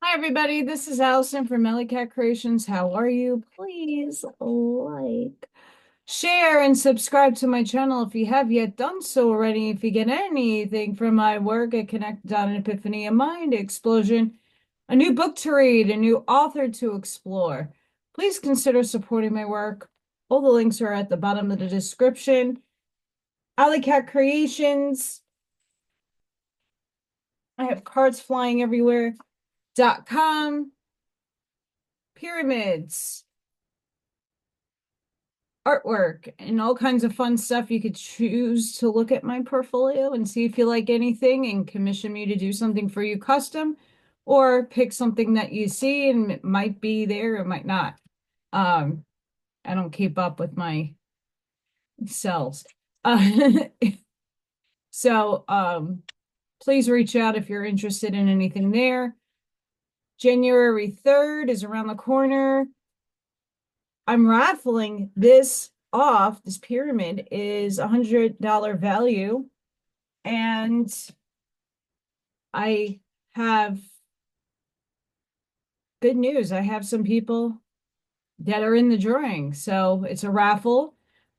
Hi, everybody. This is Allison from Allykat Creations. How are you? Please like, share, and subscribe to my channel if you have yet done so already. If you get anything from my work, a connected on an epiphany, a mind explosion, a new book to read, a new author to explore, please consider supporting my work. All the links are at the bottom of the description. Allykat Creations. I have cards flying everywhere. .com. Pyramids. Artwork and all kinds of fun stuff. You could choose to look at my portfolio and see if you like anything and commission me to do something for you custom, or pick something that you see and it might be there, it might not. Um, I don't keep up with my cells. Uh, so please reach out if you're interested in anything there. January 3rd is around the corner. I'm raffling this off. This pyramid is $100 value. And I have good news. I have some people that are in the drawing. So it's a raffle.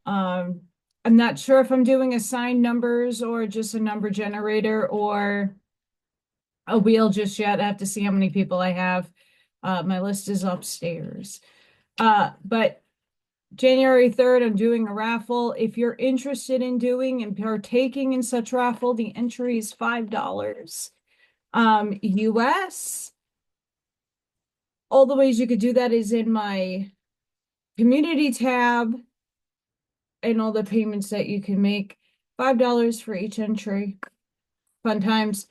Um, I'm not sure if I'm doing assigned numbers or just a number generator or a wheel just yet. I have to see how many people I have. My list is upstairs. But January 3rd, I'm doing a raffle. If you're interested in doing and partaking in such raffle, the entry is $5. US. All the ways you could do that is in my community tab and all the payments that you can make. $5 for each entry. Fun times.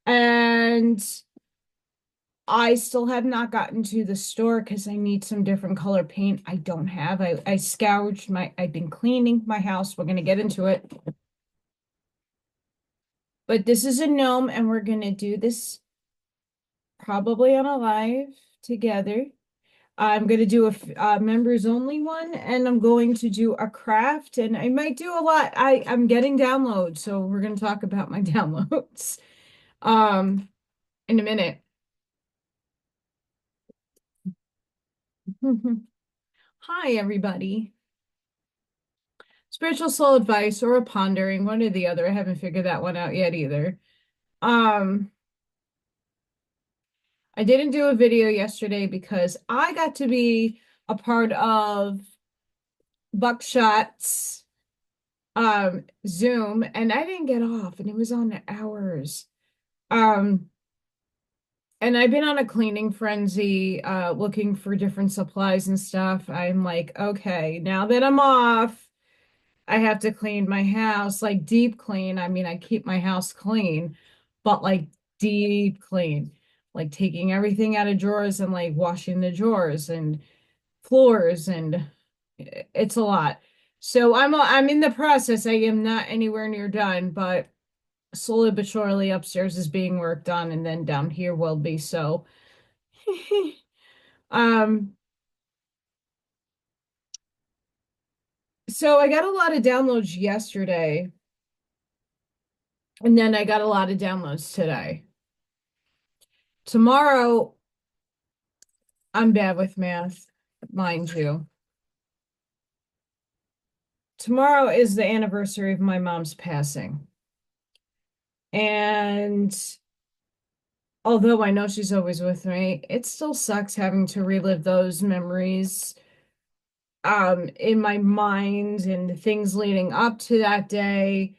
And I still have not gotten to the store because I need some different color paint. I don't have. I scourged I've been cleaning my house. We're gonna get into it. But this is a gnome, and we're gonna do this probably on a live together. I'm going to do a members only one, and I'm going to do a craft, and I might do a lot. I'm getting downloads, so we're going to talk about my downloads in a minute. Hi, everybody. Spiritual soul advice or a pondering, one or the other. I haven't figured that one out yet either. Um, I didn't do a video yesterday because I got to be a part of Buckshot's Zoom, and I didn't get off, and it was on hours. Um and I've been on a cleaning frenzy, looking for different supplies and stuff. I'm like, okay, now that I'm off, I have to clean my house, like deep clean. I mean, I keep my house clean, but like deep clean, like taking everything out of drawers and like washing the drawers and floors, and it's a lot. So I'm in the process. I am not anywhere near done, but slowly but surely upstairs is being worked on, and then down here will be. So um so I got a lot of downloads yesterday, and then I got a lot of downloads today. Tomorrow, I'm bad with math, mind you. Tomorrow is the anniversary of my mom's passing. And although I know she's always with me, it still sucks having to relive those memories in my mind and the things leading up to that day.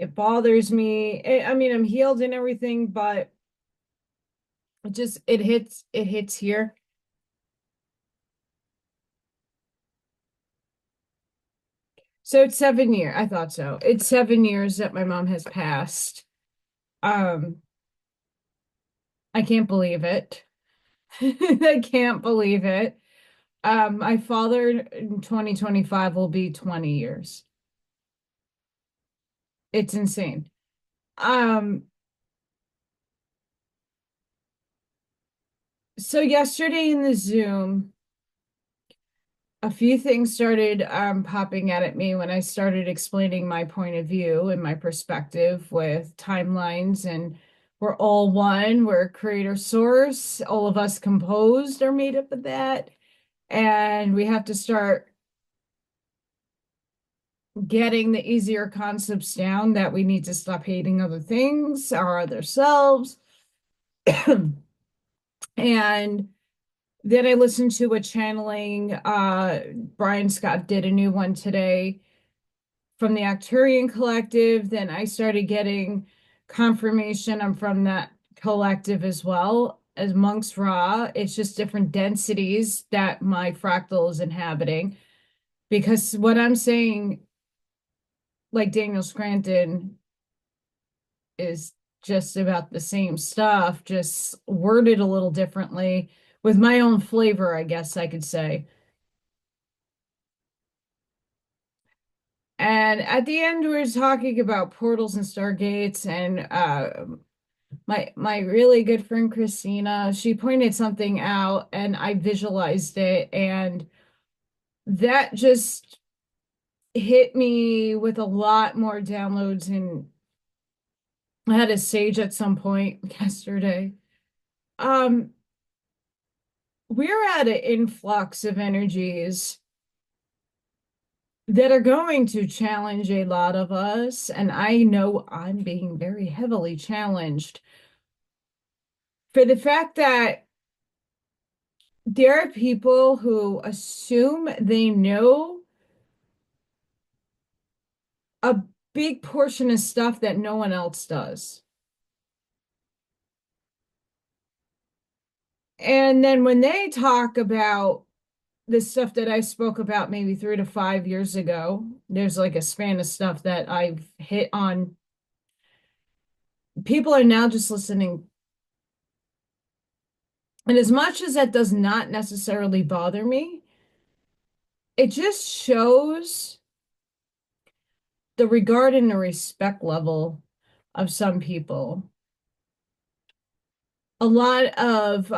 It bothers me. I mean, I'm healed and everything, but it hits here. So it's 7 years. I thought so. It's 7 years that my mom has passed. Um, I can't believe it. I can't believe it. My father in 2025 will be 20 years. It's insane. Um, so yesterday in the Zoom, a few things started popping out at me when I started explaining my point of view and my perspective with timelines and We're all one. We're a creator source. All of us composed are made up of that. And we have to start getting the easier concepts down that we need to stop hating other things, our other selves. And then I listened to a channeling. Brian Scott did a new one today from the Acturian Collective. Then I started getting confirmation I'm from that collective as well as Monk's Raw. It's just different densities that my fractal is inhabiting. Because what I'm saying, like Daniel Scranton, is just about the same stuff, just worded a little differently with my own flavor, I guess I could say. And at the end, we were talking about portals and stargates, and my really good friend Christina, she pointed something out, and I visualized it, and that just hit me with a lot more downloads. And I had a sage at some point yesterday. Um, we're at an influx of energies that are going to challenge a lot of us. And I know I'm being very heavily challenged for the fact that there are people who assume they know a big portion of stuff that no one else does. And then when they talk about the stuff that I spoke about maybe 3 to 5 years ago, there's like a span of stuff that I've hit on. People are now just listening. And as much as that does not necessarily bother me, it just shows the regard and the respect level of some people. A lot of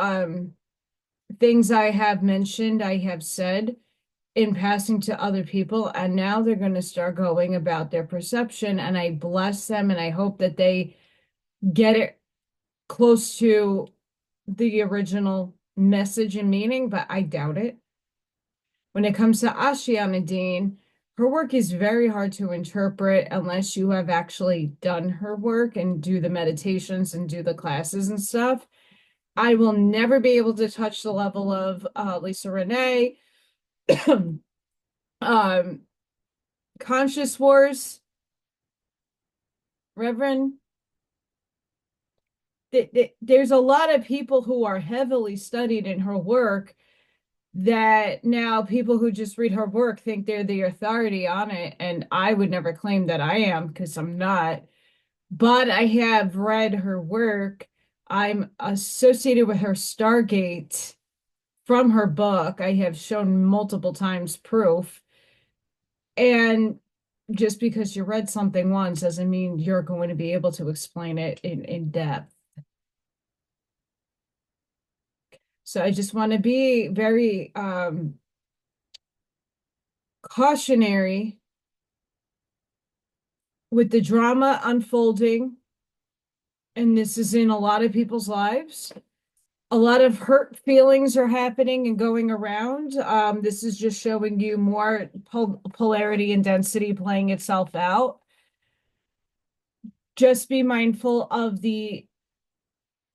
things I have mentioned, I have said in passing to other people, and now they're going to start going about their perception. And I bless them, and I hope that they get it close to the original message and meaning, but I doubt it. When it comes to Ashiana Dean, her work is very hard to interpret unless you have actually done her work and do the meditations and do the classes and stuff. I will never be able to touch the level of Lisa Renee. um, Conscious Wars, Reverend. There's a lot of people who are heavily studied in her work that now people who just read her work think they're the authority on it. And I would never claim that I am because I'm not. But I have read her work. I'm associated with her Stargate from her book. I have shown multiple times proof. And just because you read something once doesn't mean you're going to be able to explain it in depth. So I just want to be very cautionary with the drama unfolding. And this is in a lot of people's lives. A lot of hurt feelings are happening and going around. This is just showing you more polarity and density playing itself out. Just be mindful of the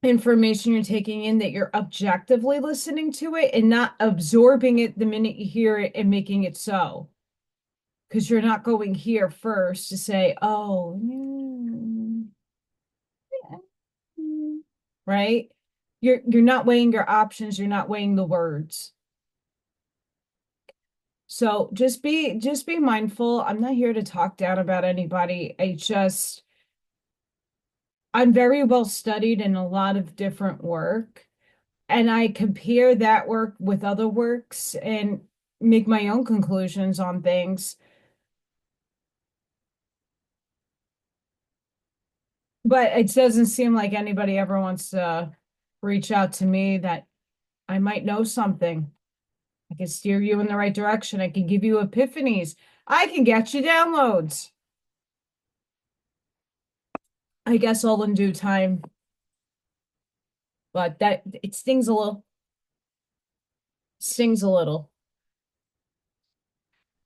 information you're taking in, that you're objectively listening to it and not absorbing it the minute you hear it and making it so. Because you're not going here first to say, oh, right? You're not weighing your options, you're not weighing the words. So just be mindful. I'm not here to talk down about anybody. I'm very well studied in a lot of different work, and I compare that work with other works and make my own conclusions on things. But it doesn't seem like anybody ever wants to reach out to me that I might know something. I can steer you in the right direction. I can give you epiphanies. I can get you downloads. I guess all in due time. but that it stings a little. Stings a little.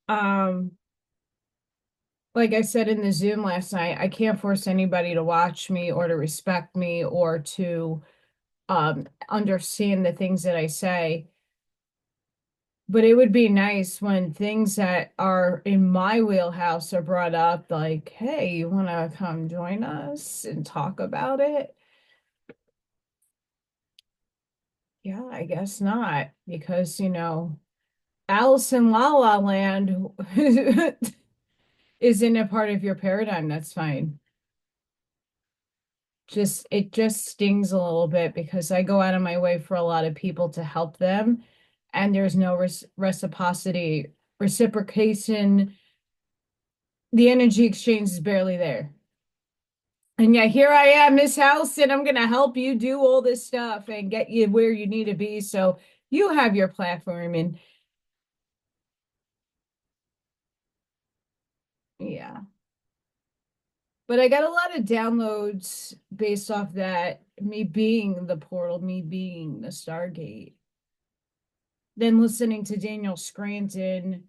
Um, like I said in the Zoom last night, I can't force anybody to watch me or to respect me or to understand the things that I say. But it would be nice when things that are in my wheelhouse are brought up, like, hey, you want to come join us and talk about it? Yeah, I guess not, because, Alice in La La Land isn't a part of your paradigm. That's fine. It just stings a little bit because I go out of my way for a lot of people to help them, and there's no reciprocity, reciprocation. The energy exchange is barely there. And yeah, here I am, Miss House, and I'm gonna help you do all this stuff and get you where you need to be so you have your platform. And yeah. But I got a lot of downloads based off that, me being the portal, me being the Stargate. Then listening to Daniel Scranton,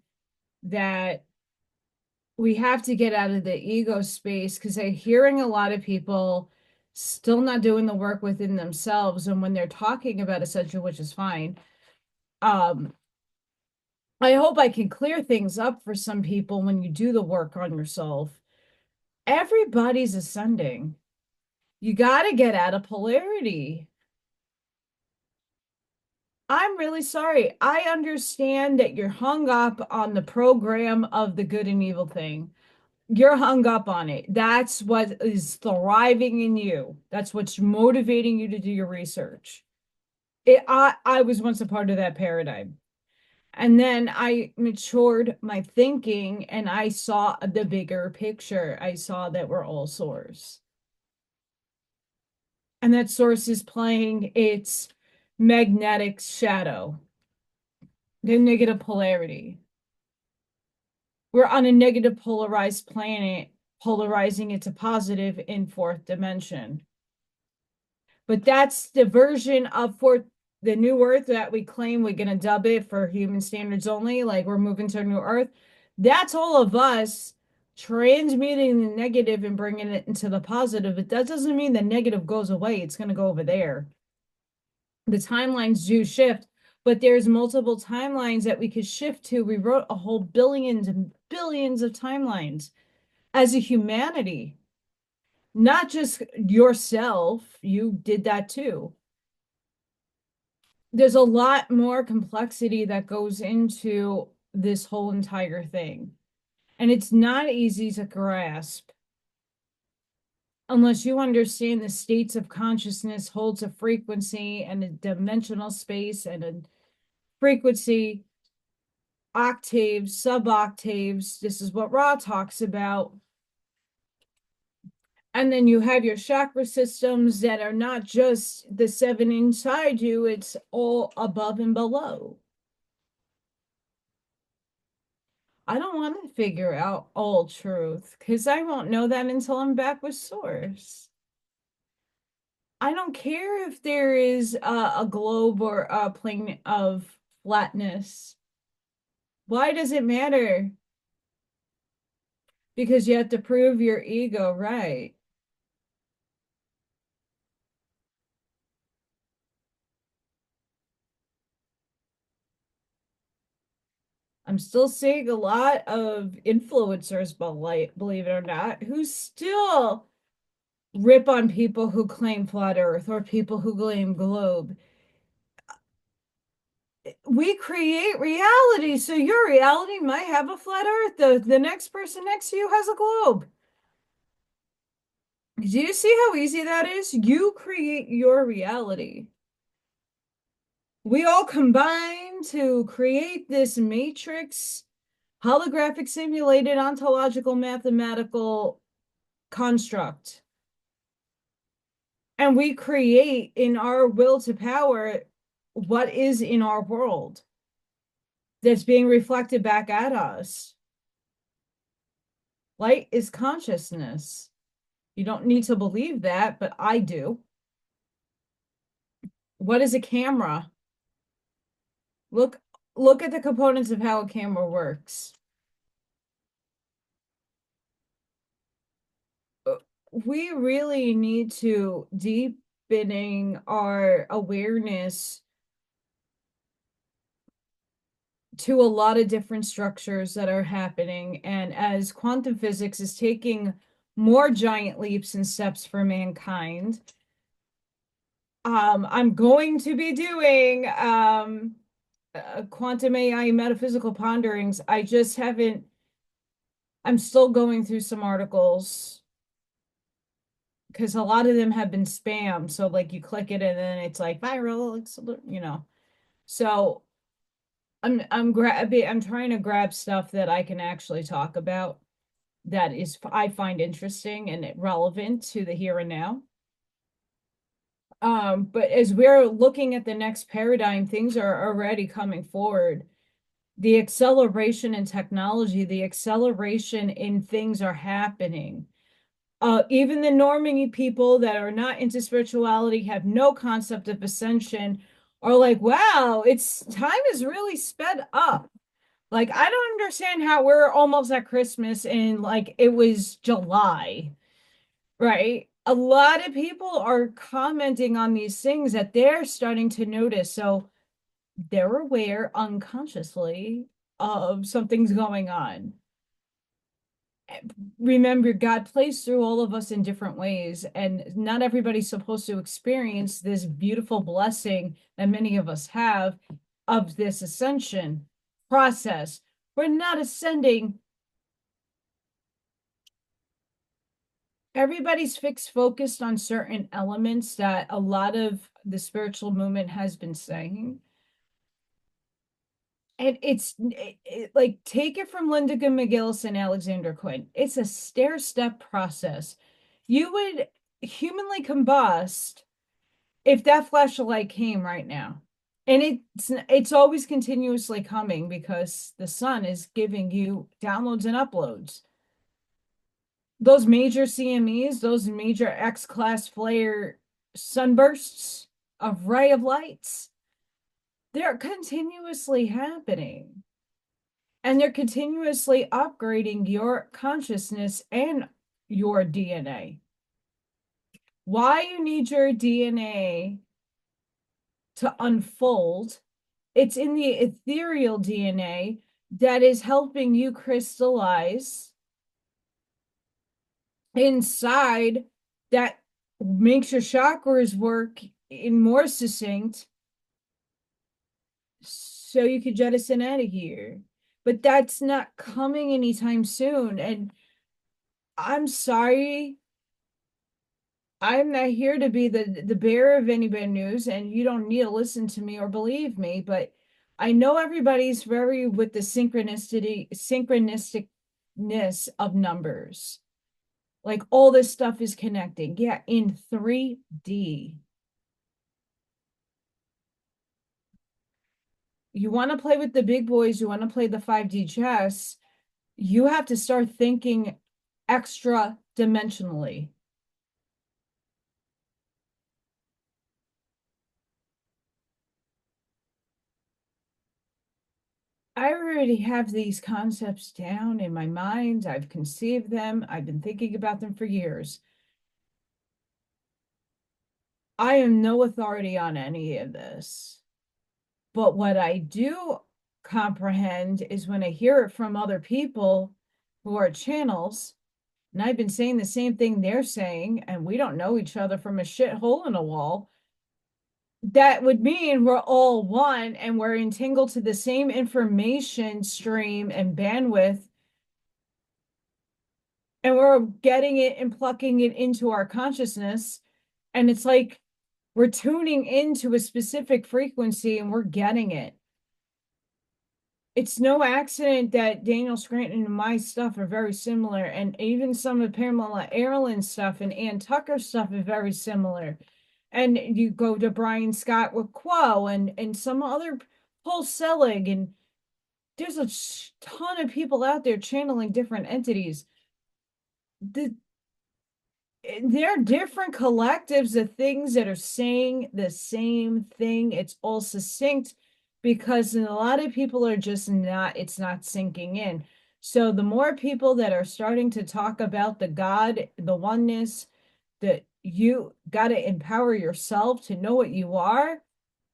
that we have to get out of the ego space, because I'm hearing a lot of people still not doing the work within themselves. And when they're talking about ascension, which is fine, um, I hope I can clear things up for some people when you do the work on yourself. Everybody's ascending. You got to get out of polarity. I'm really sorry. I understand that you're hung up on the program of the good and evil thing. You're hung up on it. That's what is thriving in you. That's what's motivating you to do your research. I was once a part of that paradigm. And then I matured my thinking and I saw the bigger picture. I saw that we're all source. And that source is playing its magnetic shadow, the negative polarity. We're on a negative polarized planet, polarizing it to positive in fourth dimension. But that's the version of the new Earth that we claim we're going to dub it for human standards only, like we're moving to a new Earth. That's all of us transmuting the negative and bringing it into the positive. But that doesn't mean the negative goes away. It's going to go over there. The timelines do shift, but there's multiple timelines that we could shift to. We wrote a whole billions and billions of timelines as a humanity, not just yourself. You did that too. There's a lot more complexity that goes into this whole entire thing. And it's not easy to grasp unless you understand the states of consciousness holds a frequency and a dimensional space and a frequency, octaves, sub-octaves. This is what Ra talks about. And then you have your chakra systems that are not just the seven inside you, it's all above and below. I don't want to figure out all truth because I won't know that until I'm back with Source. I don't care if there is a globe or a plane of flatness. Why does it matter? Because you have to prove your ego right. I'm still seeing a lot of influencers, believe it or not, who still rip on people who claim flat earth or people who claim globe. We create reality, so your reality might have a flat earth. The next person next to you has a globe. Do you see how easy that is? You create your reality. We all combine to create this matrix, holographic simulated ontological mathematical construct. And we create in our will to power what is in our world that's being reflected back at us. Light is consciousness. You don't need to believe that, but I do. What is a camera? Look look at the components of how a camera works. We really need to deepening our awareness to a lot of different structures that are happening. And as quantum physics is taking more giant leaps and steps for mankind, I'm going to be doing quantum AI metaphysical ponderings. I just haven't, I'm still going through some articles because a lot of them have been spam. So like you click it and then it's like viral, it's. So I'm trying to grab stuff that I can actually talk about that is I find interesting and relevant to the here and now. But as we're looking at the next paradigm, things are already coming forward. The acceleration in technology, the acceleration in things are happening. Even the norming people that are not into spirituality have no concept of ascension are like, wow, it's time is really sped up. Like, I don't understand how we're almost at Christmas and like it was July, right? A lot of people are commenting on these things that they're starting to notice. So they're aware unconsciously of something's going on. Remember, God plays through all of us in different ways, and not everybody's supposed to experience this beautiful blessing that many of us have of this ascension process. We're not ascending. Everybody's focused on certain elements that a lot of the spiritual movement has been saying. And like, take it from Linda McGillis and Alexander Quinn. It's a stair-step process. You would humanly combust if that flashlight came right now. And it's always continuously coming because the sun is giving you downloads and uploads. Those major CMEs, those major X-class flare sunbursts of ray of lights, they're continuously happening. And they're continuously upgrading your consciousness and your DNA. Why you need your DNA to unfold, it's in the ethereal DNA that is helping you crystallize inside, that makes your chakras work in more succinct so you could jettison out of here. But that's not coming anytime soon. And I'm sorry, I'm not here to be the bearer of any bad news, and you don't need to listen to me or believe me, but I know everybody's very with the synchronisticness of numbers. Like all this stuff is connecting. Yeah, in 3D. You want to play with the big boys, you want to play the 5D chess, you have to start thinking extra dimensionally. I already have these concepts down in my mind. I've conceived them. I've been thinking about them for years. I am no authority on any of this. But what I do comprehend is when I hear it from other people who are channels, and I've been saying the same thing they're saying, and we don't know each other from a shithole in a wall. That would mean we're all one and we're entangled to the same information stream and bandwidth, and we're getting it and plucking it into our consciousness. And it's like we're tuning into a specific frequency and we're getting it. It's no accident that Daniel Scranton and my stuff are very similar, and even some of Pamela Erlin's stuff and Ann Tucker's stuff are very similar. And you go to Brian Scott with Quo and some other Paul Selig, and there's a ton of people out there channeling different entities. The They're different collectives of things that are saying the same thing. It's all succinct because a lot of people are just not, it's not sinking in. So the more people that are starting to talk about the God, the oneness, that you got to empower yourself to know what you are,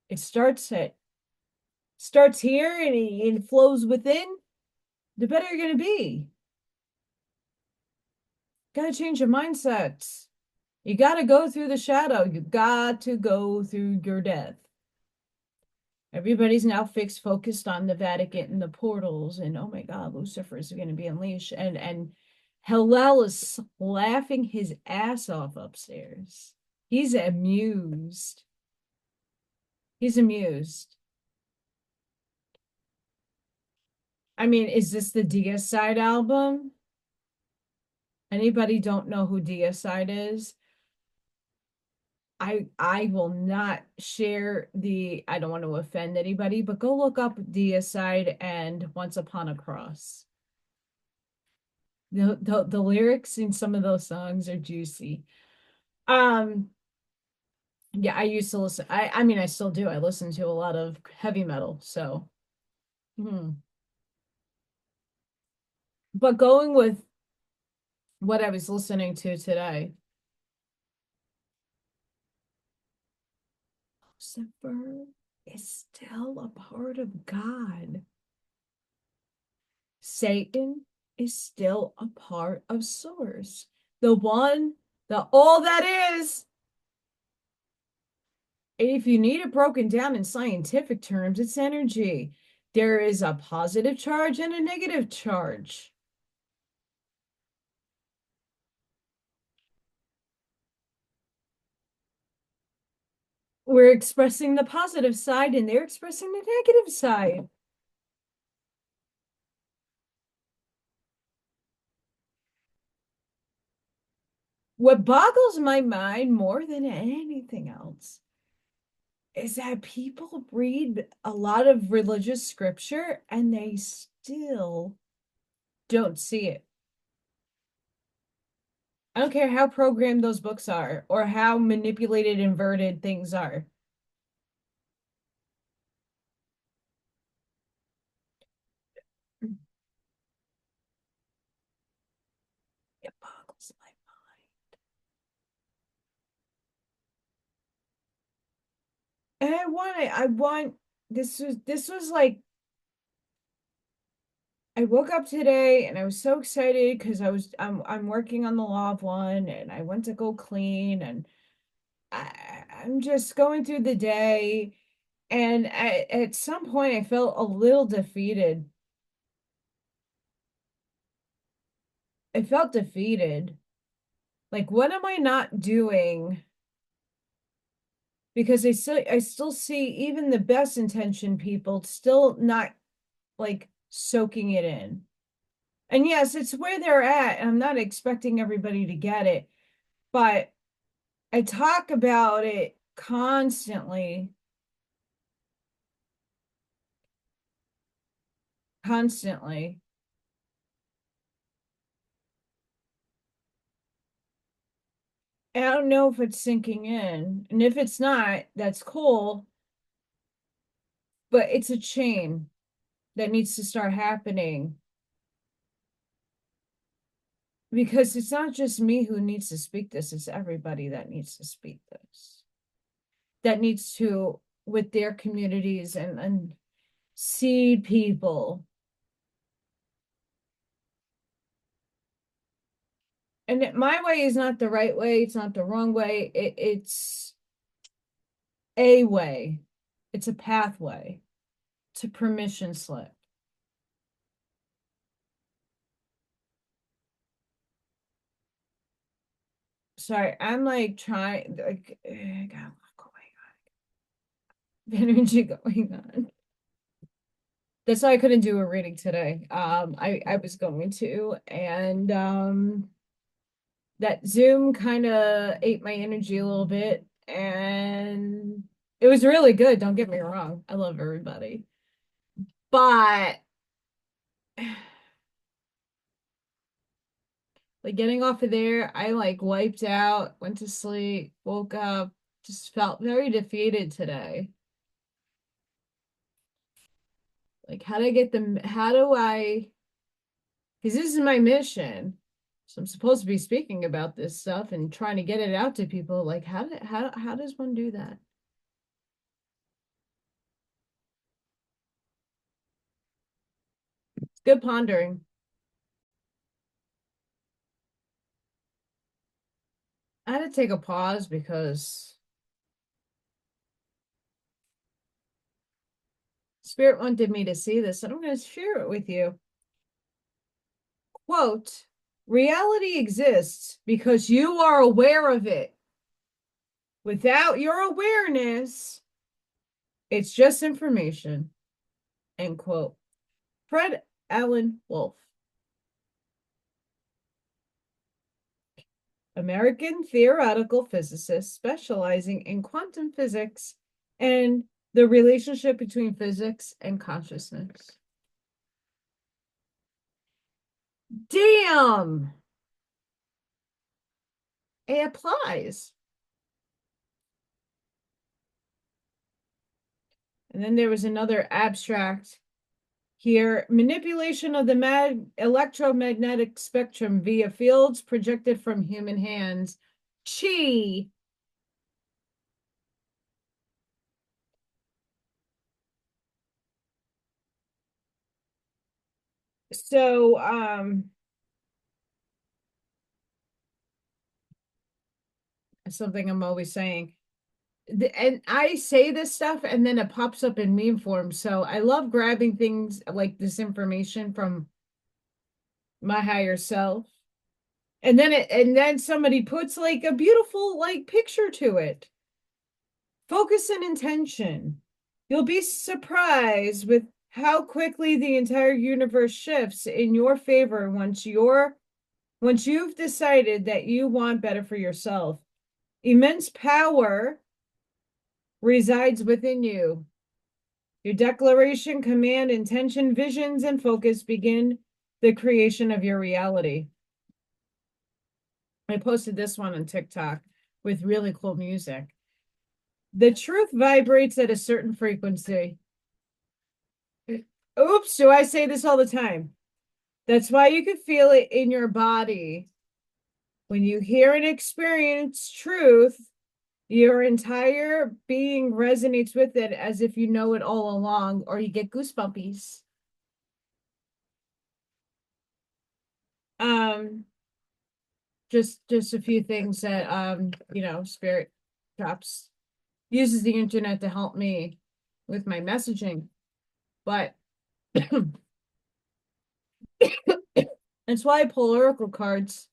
it starts here and it flows within, the better you're going to be. Got to change your mindsets. You got to go through the shadow. You got to go through your death. Everybody's now focused on the Vatican and the portals, and oh my God, Lucifer is going to be unleashed, and Hillel is laughing his ass off upstairs. He's amused. He's amused. I mean, is this the Deicide album? Anybody don't know who Deicide is? I will not share the, I don't want to offend anybody, but go look up Deicide and Once Upon a Cross. The lyrics in some of those songs are juicy. Um, yeah, I used to listen. I mean, I still do. I listen to a lot of heavy metal. So, but going with what I was listening to today, Lucifer is still a part of God. Satan is still a part of Source. The one, the all that is. If you need it broken down in scientific terms, it's energy. There is a positive charge and a negative charge. We're expressing the positive side and they're expressing the negative side. What boggles my mind more than anything else is that people read a lot of religious scripture and they still don't see it. I don't care how programmed those books are or how manipulated, inverted things are. It boggles my mind. And I want this was like I woke up today and I was so excited because I'm working on the law of one and I went to go clean and I'm just going through the day and at some point I felt a little defeated. I felt defeated. Like, what am I not doing? Because I still see even the best intentioned people still not like soaking it in. And yes, it's where they're at. And I'm not expecting everybody to get it, but I talk about it constantly, constantly. And I don't know if it's sinking in. And if it's not, that's cool, but it's a chain that needs to start happening because it's not just me who needs to speak this, it's everybody that needs to speak this. That needs to, with their communities and seed people. And my way is not the right way, it's not the wrong way. It's a way. It's a pathway. It's a permission slip. Sorry, I'm like trying, like, I got a lot going on. Energy going on. That's why I couldn't do a reading today. I was going to, and that Zoom kind of ate my energy a little bit, and it was really good. Don't get me wrong. I love everybody, but Like getting off of there, I like wiped out, went to sleep, woke up, just felt very defeated today. Like, how do I, because this is my mission. So I'm supposed to be speaking about this stuff and trying to get it out to people. Like, how does one do that? It's good pondering. I had to take a pause because Spirit wanted me to see this, and I'm going to share it with you. Quote, reality exists because you are aware of it. Without your awareness, it's just information. End quote. Fred Allen Wolf, American theoretical physicist specializing in quantum physics and the relationship between physics and consciousness. Damn! It applies. And then there was another abstract here, manipulation of the electromagnetic spectrum via fields projected from human hands. Chi. So, something I'm always saying. And I say this stuff and then it pops up in meme form. So I love grabbing things like this information from my higher self. And then somebody puts like a beautiful like picture to it. Focus and intention. You'll be surprised with how quickly the entire universe shifts in your favor once you've decided that you want better for yourself. Immense power resides within you. Your declaration, command, intention, visions, and focus begin the creation of your reality. I posted this one on TikTok with really cool music. The truth vibrates at a certain frequency. Oops, do I say this all the time? That's why you can feel it in your body. When you hear and experience truth, your entire being resonates with it as if you know it all along, or you get goosebumpies. Um, just a few things that Spirit drops uses the internet to help me with my messaging. But that's why I pull oracle cards,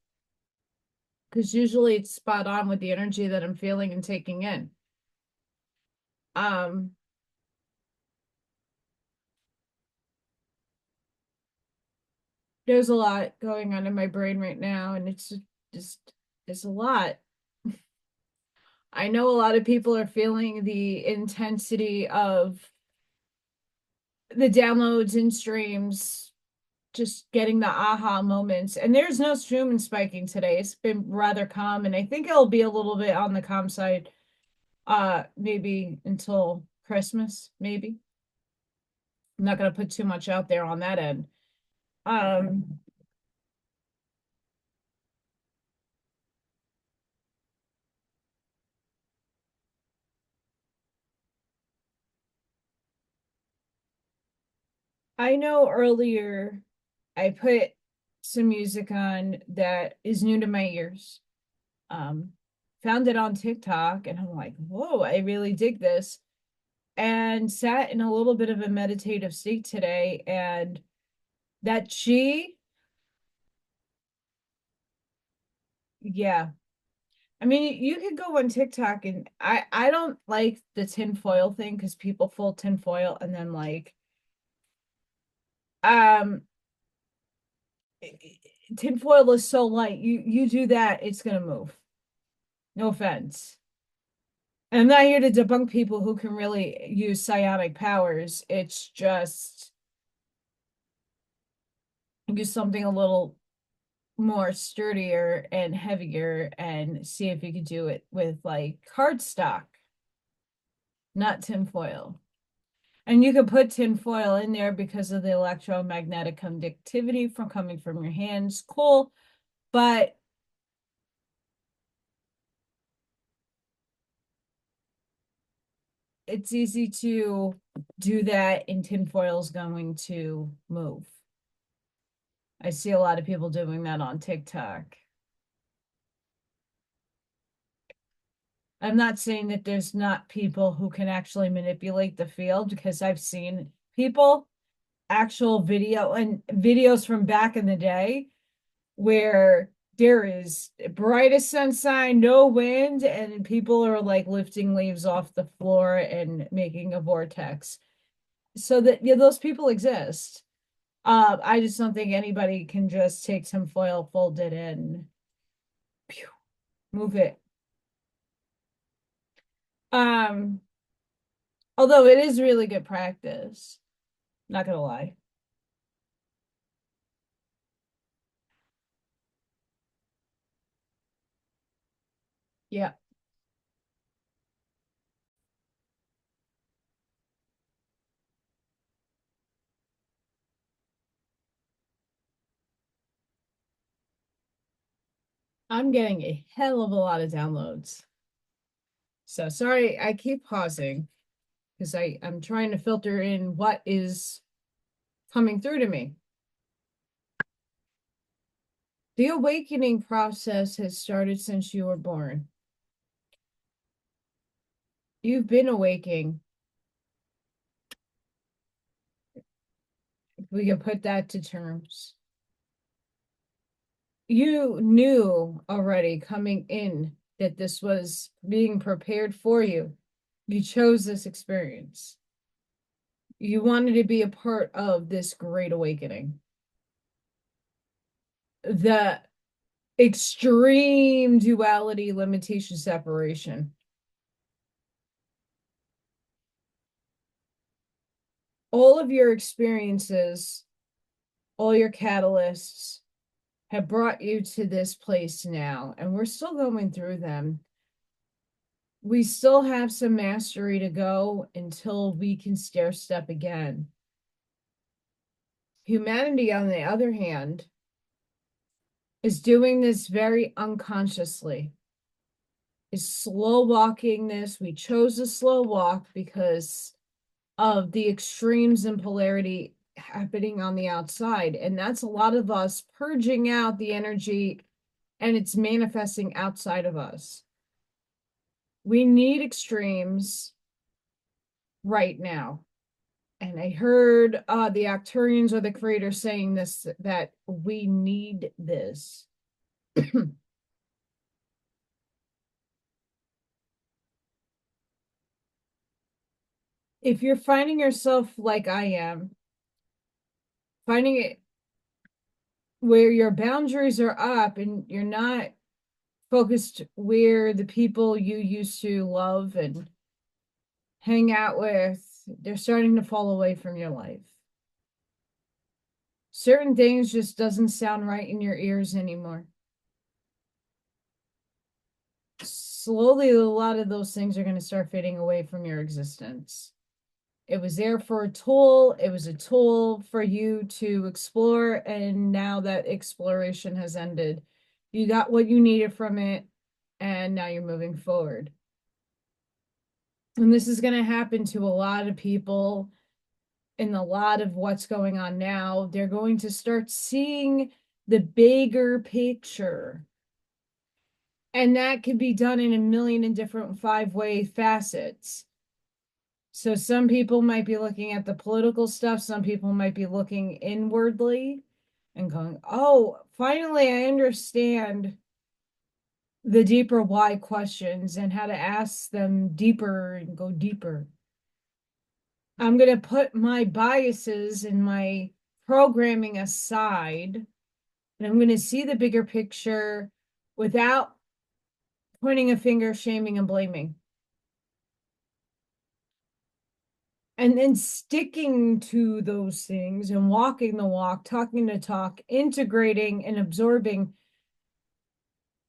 because usually it's spot on with the energy that I'm feeling and taking in. Um, there's a lot going on in my brain right now, and just it's a lot. I know a lot of people are feeling the intensity of the downloads and streams, just getting the aha moments. And there's no streaming spiking today. It's been rather calm, and I think it'll be a little bit on the calm side, maybe until Christmas, maybe. I'm not gonna put too much out there on that end. Um, I know earlier I put some music on that is new to my ears. Um, Found it on TikTok and I'm like, whoa, I really dig this. And sat in a little bit of a meditative state today. And that chi, yeah. I mean, you could go on TikTok and I don't like the tinfoil thing because people fold tinfoil and then like um tinfoil is so light. You do that, it's gonna move. No offense. And I'm not here to debunk people who can really use psionic powers. It's just use something a little more sturdier and heavier and see if you could do it with like cardstock, not tinfoil. And you could put tinfoil in there because of the electromagnetic conductivity from coming from your hands. Cool. But it's easy to do that and tinfoil is going to move. I see a lot of people doing that on TikTok. I'm not saying that there's not people who can actually manipulate the field because I've seen people, actual video and videos from back in the day where there is brightest sunshine, no wind, and people are like lifting leaves off the floor and making a vortex. So that yeah, those people exist. I just don't think anybody can just take some foil, fold it in, pew, move it. Um, Although it is really good practice, not gonna lie. Yeah, I'm getting a hell of a lot of downloads. So sorry, I keep pausing because I'm trying to filter in what is coming through to me. The awakening process has started since you were born. You've been awaking. We can put that to terms. You knew already coming in that this was being prepared for you. You chose this experience. You wanted to be a part of this great awakening. The extreme duality, limitation, separation. All of your experiences, all your catalysts have brought you to this place now, and we're still going through them. We still have some mastery to go until we can stair step again. Humanity, on the other hand, is doing this very unconsciously, is slow walking this. We chose a slow walk because of the extremes and polarity happening on the outside. And that's a lot of us purging out the energy and it's manifesting outside of us. We need extremes right now. And I heard the Acturians or the creator saying this, that we need this. If you're finding yourself like I am, finding it where your boundaries are up and you're not focused where the people you used to love and hang out with, they're starting to fall away from your life. Certain things just doesn't sound right in your ears anymore. Slowly, a lot of those things are going to start fading away from your existence. It was there for a tool. It was a tool for you to explore. And now that exploration has ended, you got what you needed from it. And now you're moving forward. And this is going to happen to a lot of people in a lot of what's going on now. They're going to start seeing the bigger picture. And that could be done in a million and different 5-way facets. So some people might be looking at the political stuff. Some people might be looking inwardly and going, oh, finally, I understand the deeper why questions and how to ask them deeper and go deeper. I'm going to put my biases and my programming aside, and I'm going to see the bigger picture without pointing a finger, shaming, and blaming. And then sticking to those things and walking the walk, talking the talk, integrating and absorbing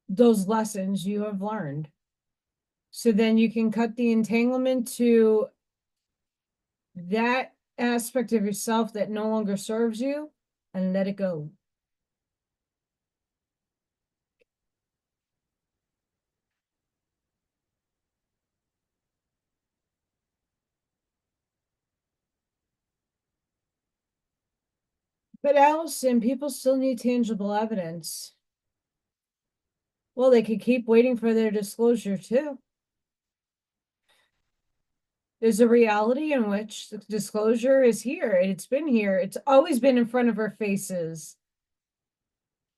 those lessons you have learned. So then you can cut the entanglement to that aspect of yourself that no longer serves you and let it go. But Allison, people still need tangible evidence. Well, they could keep waiting for their disclosure too. There's a reality in which the disclosure is here. It's been here. It's always been in front of our faces.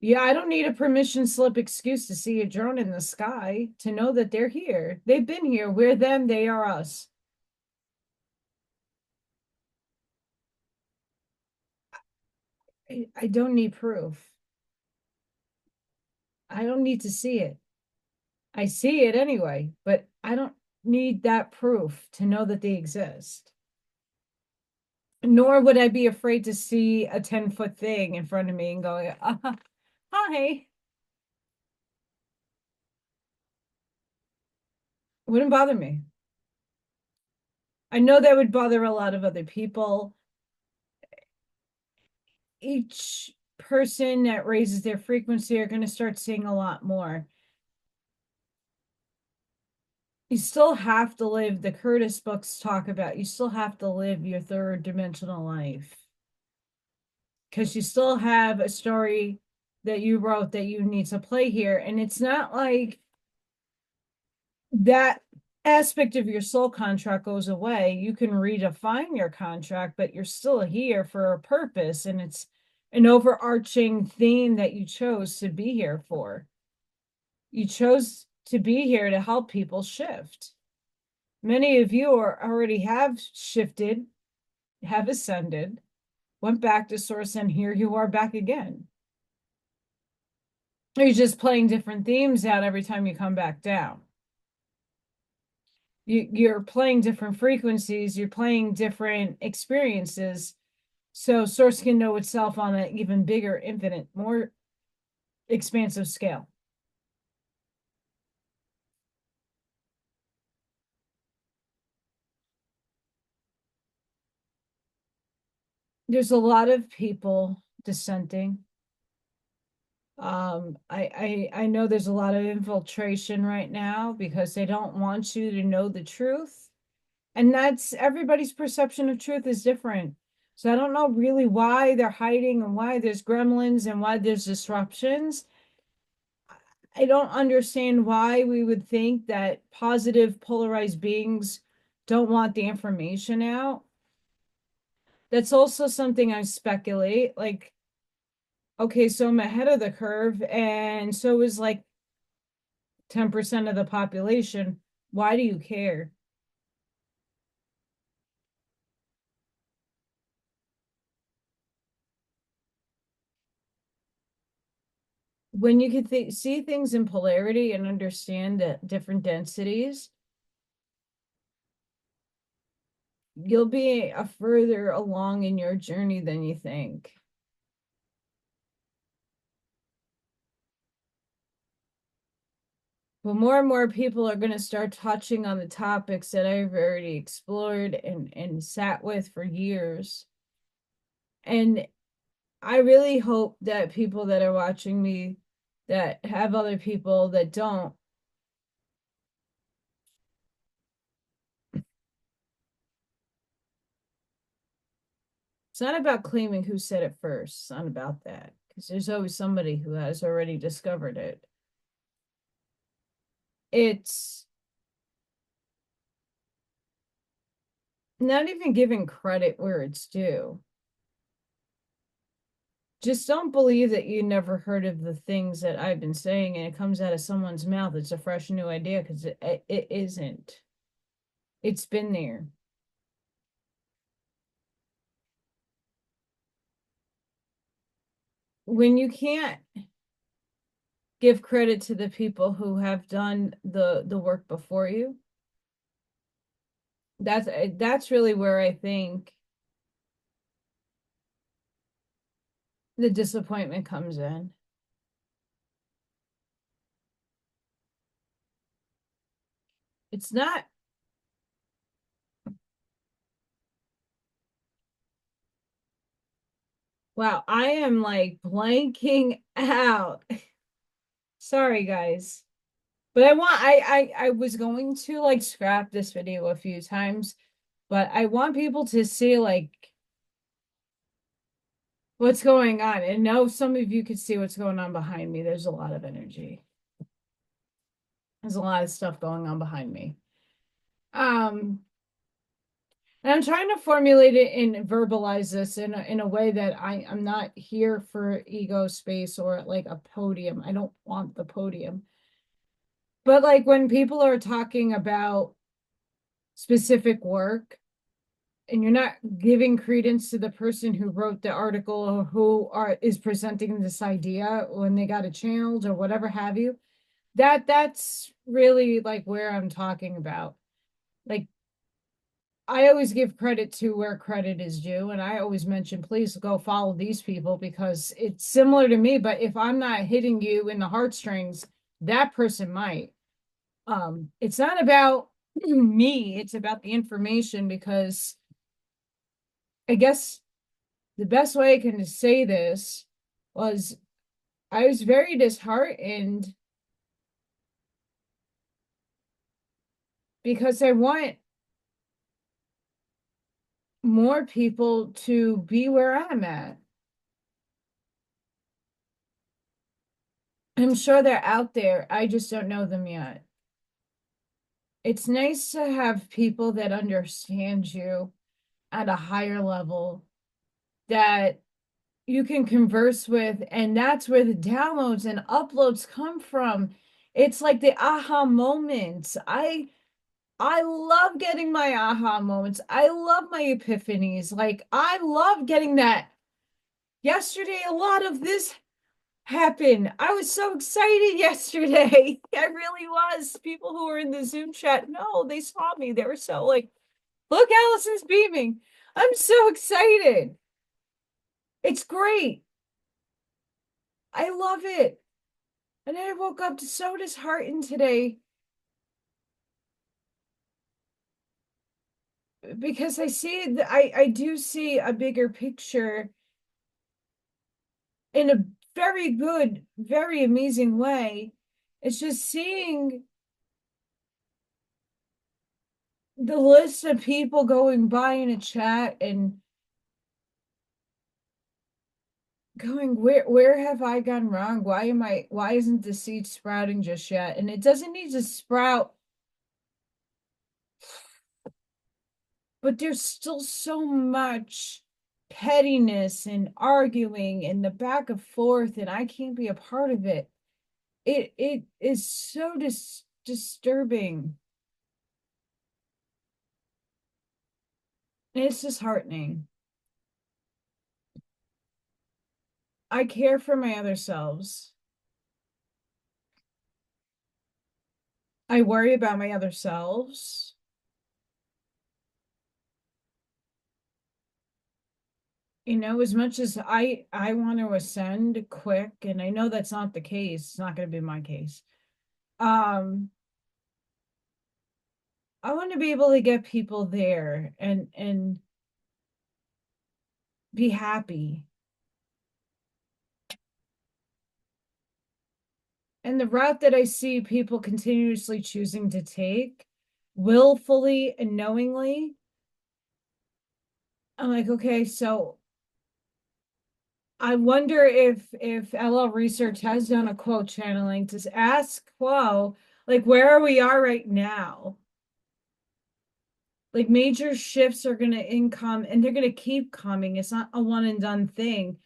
Yeah, I don't need a permission slip excuse to see a drone in the sky to know that they're here. They've been here. We're them, they are us. I don't need proof. I don't need to see it. I see it anyway, but I don't need that proof to know that they exist. Nor would I be afraid to see a 10-foot thing in front of me and go, hi. Wouldn't bother me. I know that would bother a lot of other people. Each person that raises their frequency are going to start seeing a lot more. You still have to live, the Curtis books talk about, you still have to live your third dimensional life. Because you still have a story that you wrote that you need to play here. And it's not like that aspect of your soul contract goes away. You can redefine your contract, but you're still here for a purpose. And it's an overarching theme that you chose to be here for. You chose to be here to help people shift. Many of you already have shifted, have ascended, went back to source, and here you are back again. You're just playing different themes out every time you come back down. You're playing different frequencies, you're playing different experiences. So source can know itself on an even bigger, infinite, more expansive scale. There's a lot of people dissenting. I know there's a lot of infiltration right now because they don't want you to know the truth. And that's everybody's perception of truth is different. So I don't know really why they're hiding and why there's gremlins and why there's disruptions. I don't understand why we would think that positive polarized beings don't want the information out. That's also something I speculate. Like, okay, so I'm ahead of the curve, and so is like 10% of the population. Why do you care? When you can see things in polarity and understand that different densities, you'll be a further along in your journey than you think. But more and more people are going to start touching on the topics that I've already explored and sat with for years. And I really hope that people that are watching me that have other people that don't, it's not about claiming who said it first. It's not about that because there's always somebody who has already discovered it. It's not even giving credit where it's due. Just don't believe that you never heard of the things that I've been saying and it comes out of someone's mouth. It's a fresh new idea because it isn't. It's been there. When you can't give credit to the people who have done the work before you, That's really where I think the disappointment comes in. It's not, wow, I am like blanking out. Sorry, guys. But I was going to like scrap this video a few times, but I want people to see like what's going on. And know some of you could see what's going on behind me. There's a lot of energy. There's a lot of stuff going on behind me. Um, and I'm trying to formulate it and verbalize this in a way that I'm not here for ego space or like a podium. I don't want the podium. But like when people are talking about specific work and you're not giving credence to the person who wrote the article or who is presenting this idea when they got it channeled or whatever have you, that's really like where I'm talking about. Like I always give credit to where credit is due, and I always mention please go follow these people because it's similar to me, but if I'm not hitting you in the heartstrings, that person might. It's not about me, it's about the information because I guess the best way I can say this was I was very disheartened because I want more people to be where I'm at. I'm sure they're out there. I just don't know them yet. It's nice to have people that understand you at a higher level that you can converse with, and that's where the downloads and uploads come from. It's like the aha moments. I love getting my aha moments. I love my epiphanies. Like I love getting that. Yesterday, a lot of this happened. I was so excited yesterday. I really was. People who were in the Zoom chat, no, they saw me. They were so like, look, Allison's beaming. I'm so excited. It's great. I love it. And then I woke up so disheartened today because I do see a bigger picture in a very good, very amazing way. It's just seeing the list of people going by in a chat and going, where have I gone wrong? Why isn't the seed sprouting just yet? And it doesn't need to sprout, but there's still so much pettiness and arguing and the back and forth, and I can't be a part of it. It is so disturbing. It's disheartening. I care for my other selves. I worry about my other selves. As much as I want to ascend quick, and I know that's not the case, it's not going to be my case. Um, I want to be able to get people there and be happy. And the route that I see people continuously choosing to take, willfully and knowingly, I'm like, okay, so I wonder if LL Research has done a quote channeling to ask Quo, like where we are right now. Like major shifts are going to income and they're going to keep coming. It's not a one and done thing.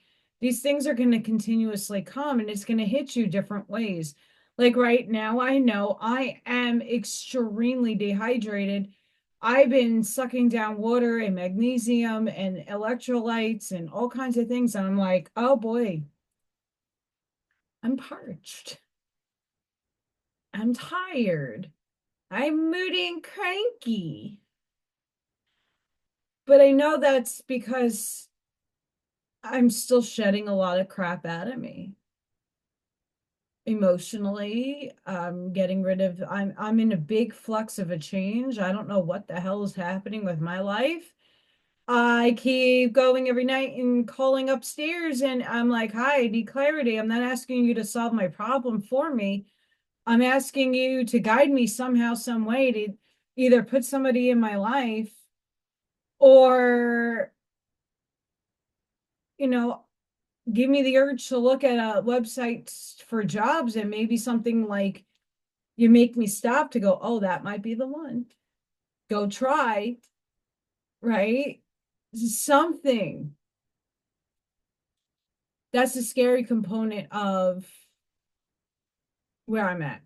These things are going to continuously come and it's going to hit you different ways. Like right now, I know I am extremely dehydrated. I've been sucking down water and magnesium and electrolytes and all kinds of things. And I'm like, oh boy, I'm parched. I'm tired. I'm moody and cranky. but I know that's because I'm still shedding a lot of crap out of me emotionally. Getting rid of, I'm in a big flux of a change. I don't know what the hell is happening with my life. I keep going every night and calling upstairs, and I'm like, hi, I need clarity. I'm not asking you to solve my problem for me. I'm asking you to guide me somehow, some way to either put somebody in my life or, you know, give me the urge to look at a website for jobs, and maybe something like you make me stop to go, oh, that might be the one. Go try, right? Something. That's the scary component of where I'm at.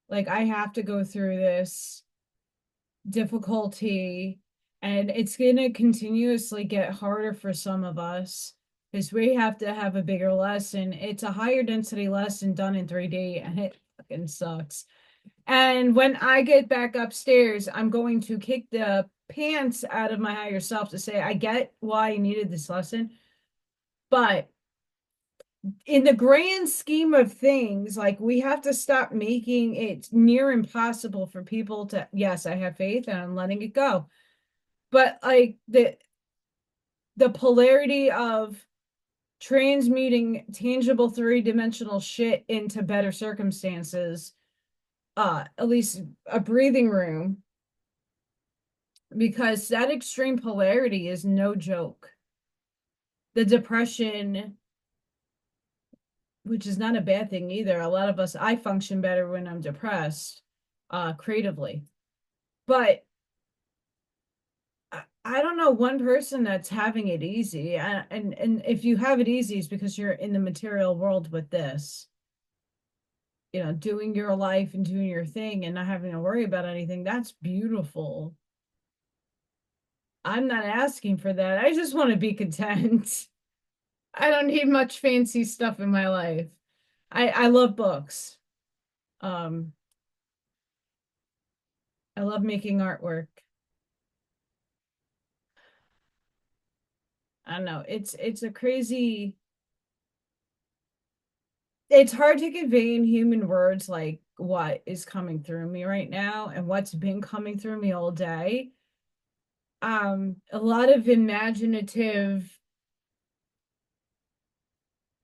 Like, I have to go through this difficulty, and it's going to continuously get harder for some of us because we have to have a bigger lesson. It's a higher density lesson done in 3D, and it fucking sucks. And when I get back upstairs, I'm going to kick the pants out of my higher self to say, I get why you needed this lesson, but in the grand scheme of things, like, we have to stop making it near impossible for people to, yes, I have faith and I'm letting it go. But like the polarity of transmuting tangible three-dimensional shit into better circumstances, at least a breathing room, because that extreme polarity is no joke. The depression, which is not a bad thing either. A lot of us, I function better when I'm depressed, creatively. But I don't know one person that's having it easy. And if you have it easy, it's because you're in the material world with this, doing your life and doing your thing and not having to worry about anything. That's beautiful. I'm not asking for that. I just want to be content. I don't need much fancy stuff in my life. I love books. Um, I love making artwork. I don't know. It's a crazy, it's hard to convey in human words like what is coming through me right now and what's been coming through me all day. A lot of imaginative,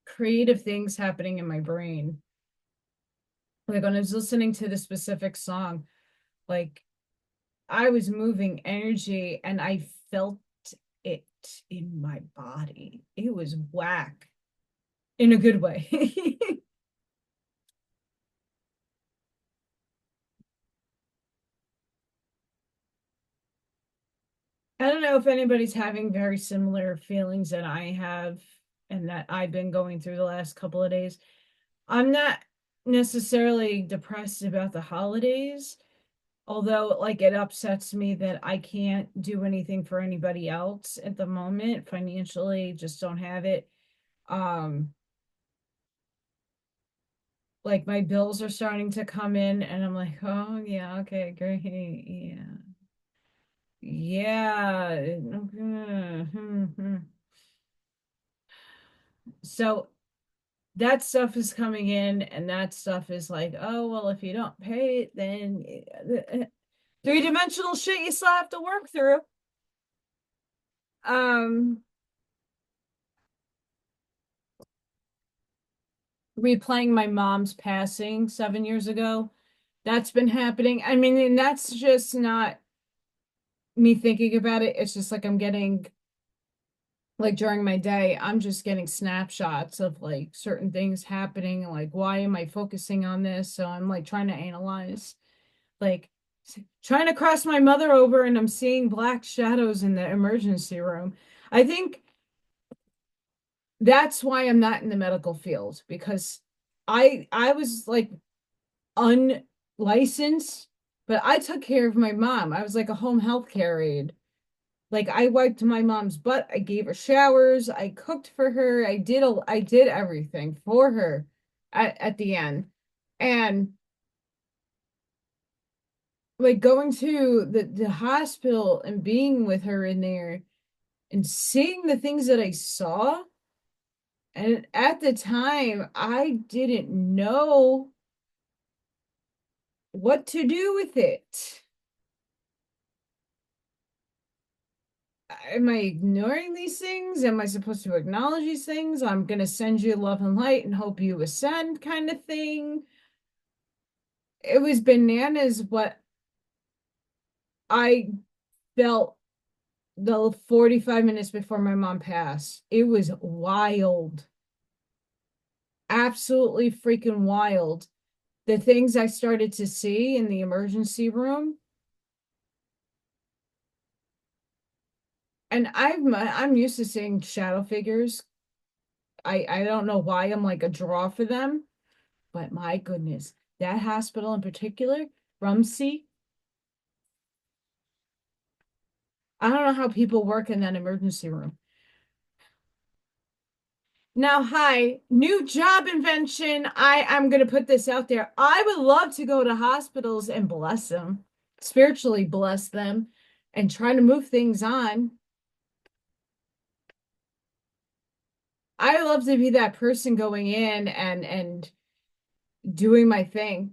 creative things happening in my brain. Like when I was listening to the specific song, like I was moving energy and I felt it in my body. It was whack in a good way. I don't know if anybody's having very similar feelings that I have and that I've been going through the last couple of days. I'm not necessarily depressed about the holidays, although like it upsets me that I can't do anything for anybody else at the moment financially, just don't have it. Um, like my bills are starting to come in and I'm like, oh yeah, okay, great. Yeah. Yeah. So that stuff is coming in, and that stuff is like, oh, well, if you don't pay it, then three-dimensional shit you still have to work through. Um, Replaying my mom's passing 7 years ago. That's been happening. I mean, and that's just not me thinking about it. It's just like I'm getting, like during my day, I'm just getting snapshots of like certain things happening. Like, why am I focusing on this? So I'm like trying to analyze, like trying to cross my mother over, and I'm seeing black shadows in the emergency room. I think that's why I'm not in the medical field, because I was like unlicensed, but I took care of my mom. I was like a home health care aide. Like I wiped my mom's butt, I gave her showers, I cooked for her, I did everything for her at the end. And like going to the hospital and being with her in there and seeing the things that I saw. And at the time, I didn't know what to do with it. Am I ignoring these things? Am I supposed to acknowledge these things? I'm going to send you love and light and hope you ascend kind of thing. It was bananas what I felt the 45 minutes before my mom passed. It was wild. Absolutely freaking wild. The things I started to see in the emergency room. And I'm used to seeing shadow figures. I don't know why I'm like a draw for them, but my goodness, that hospital in particular, Rumsey, I don't know how people work in that emergency room. Now, hi, new job invention. I'm going to put this out there. I would love to go to hospitals and bless them, spiritually bless them, and try to move things on. I love to be that person going in and doing my thing.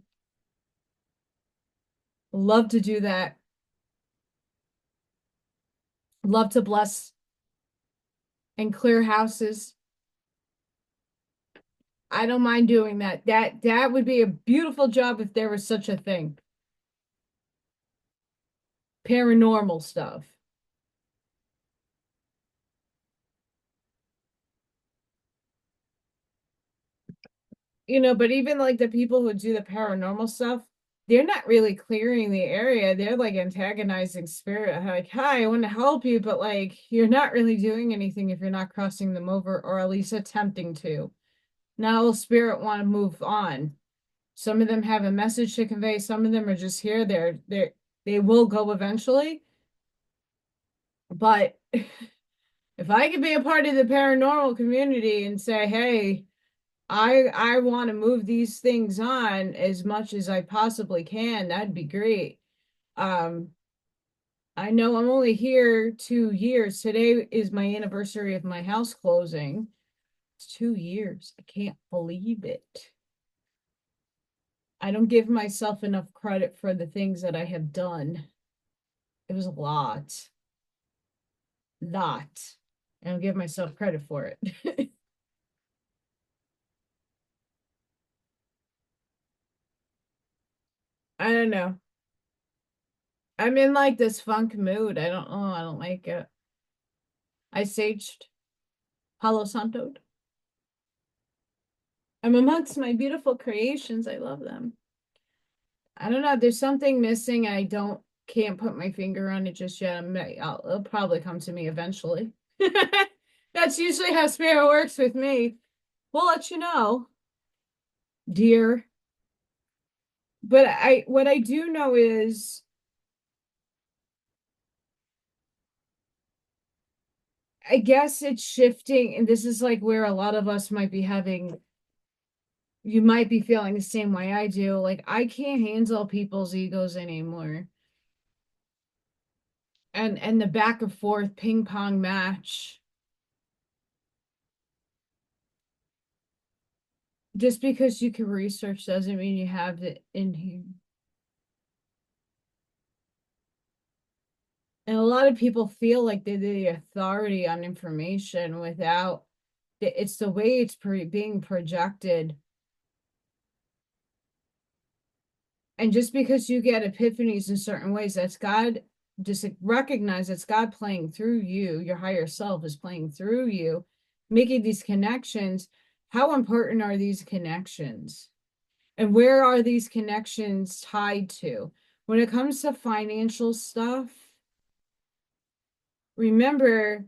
Love to do that. Love to bless and clear houses. I don't mind doing that. That would be a beautiful job if there was such a thing. Paranormal stuff. But even like the people who do the paranormal stuff, they're not really clearing the area. They're like antagonizing spirit. Like, hi, I want to help you, but like you're not really doing anything if you're not crossing them over or at least attempting to. Now will spirit want to move on. Some of them have a message to convey, some of them are just here. They will go eventually. But if I could be a part of the paranormal community and say, hey, I want to move these things on as much as I possibly can, that'd be great. Um, I know I'm only here 2 years. Today is my anniversary of my house closing. It's 2 years. I can't believe it. I don't give myself enough credit for the things that I have done. It was a lot. Lot. I don't give myself credit for it. I don't know. I'm in like this funk mood. I don't know. I don't like it. I saged Palo Santo. I'm amongst my beautiful creations. I love them. I don't know. There's something missing. I can't put my finger on it just yet. It'll probably come to me eventually. That's usually how spirit works with me. We'll let you know, dear. But what I do know is I guess it's shifting, and this is like where a lot of us might be having, you might be feeling the same way I do. Like, I can't handle people's egos anymore. And the back and forth ping pong match. Just because you can research doesn't mean you have it in here. And a lot of people feel like they're the authority on information without it's the way it's being projected. And just because you get epiphanies in certain ways, that's God. Just recognize it's God playing through you. Your higher self is playing through you, making these connections. How important are these connections? And where are these connections tied to? When it comes to financial stuff, remember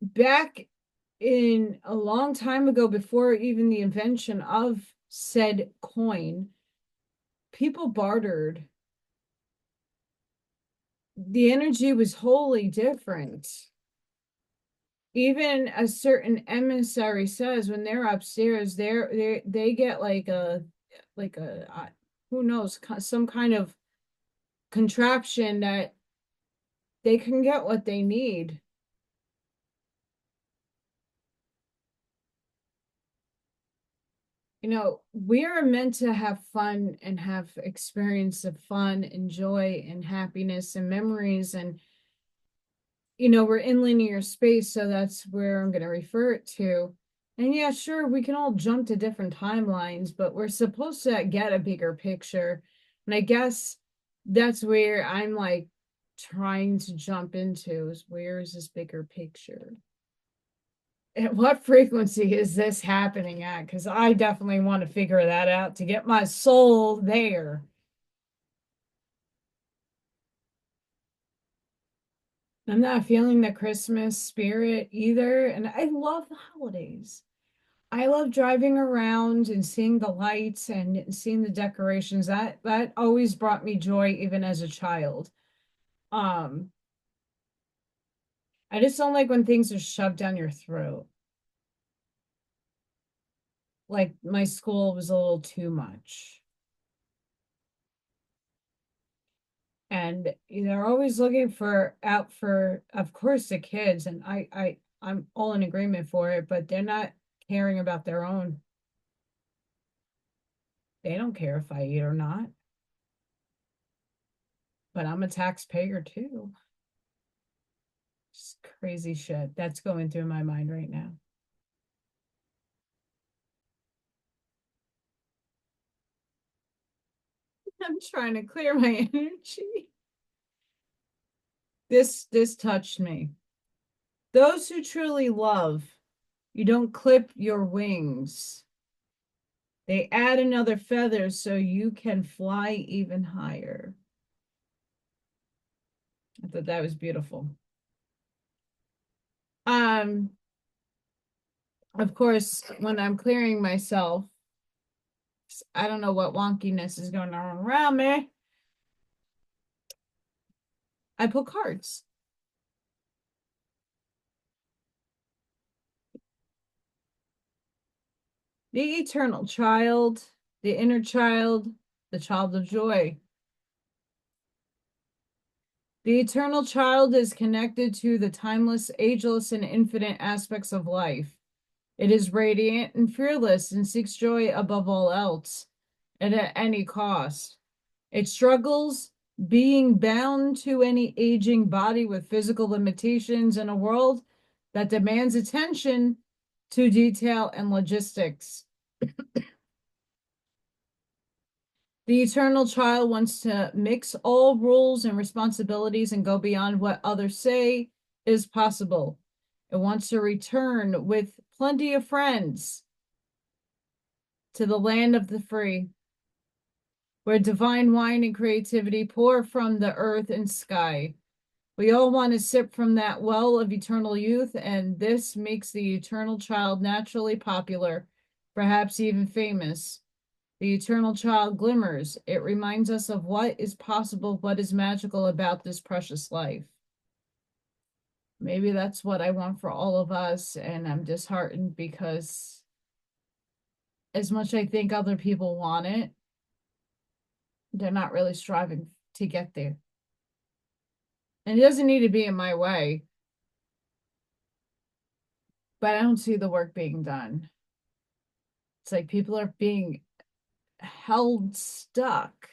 back in a long time ago, before even the invention of said coin, people bartered. The energy was wholly different. Even a certain emissary says when they're upstairs, they get like a who knows, some kind of contraption that they can get what they need. We are meant to have fun and have experience of fun and joy and happiness and memories. And, we're in linear space, so that's where I'm going to refer it to. And yeah, sure, we can all jump to different timelines, but we're supposed to get a bigger picture. And I guess that's where I'm like trying to jump into is where is this bigger picture? At what frequency is this happening at? Because I definitely want to figure that out to get my soul there. I'm not feeling the Christmas spirit either. And I love the holidays. I love driving around and seeing the lights and seeing the decorations. That always brought me joy even as a child. Um, I just don't like when things are shoved down your throat. Like my school was a little too much. And they're always looking for out for, of course, the kids, and I'm all in agreement for it, but they're not caring about their own. They don't care if I eat or not, but I'm a taxpayer too. Just crazy shit that's going through my mind right now. I'm trying to clear my energy. This touched me. Those who truly love, you don't clip your wings. They add another feather so you can fly even higher. I thought that was beautiful. Um, of course, when I'm clearing myself, I don't know what wonkiness is going on around me. I pull cards. The eternal child, the inner child, the child of joy. The eternal child is connected to the timeless, ageless, and infinite aspects of life. It is radiant and fearless and seeks joy above all else and at any cost. It struggles being bound to any aging body with physical limitations in a world that demands attention to detail and logistics. The eternal child wants to mix all rules and responsibilities and go beyond what others say is possible. It wants to return with plenty of friends to the land of the free, where divine wine and creativity pour from the earth and sky. We all want to sip from that well of eternal youth, and this makes the eternal child naturally popular, perhaps even famous. The eternal child glimmers. It reminds us of what is possible, what is magical about this precious life. Maybe that's what I want for all of us, and I'm disheartened because as much I think other people want it, they're not really striving to get there. And it doesn't need to be in my way, but I don't see the work being done. It's like people are being held stuck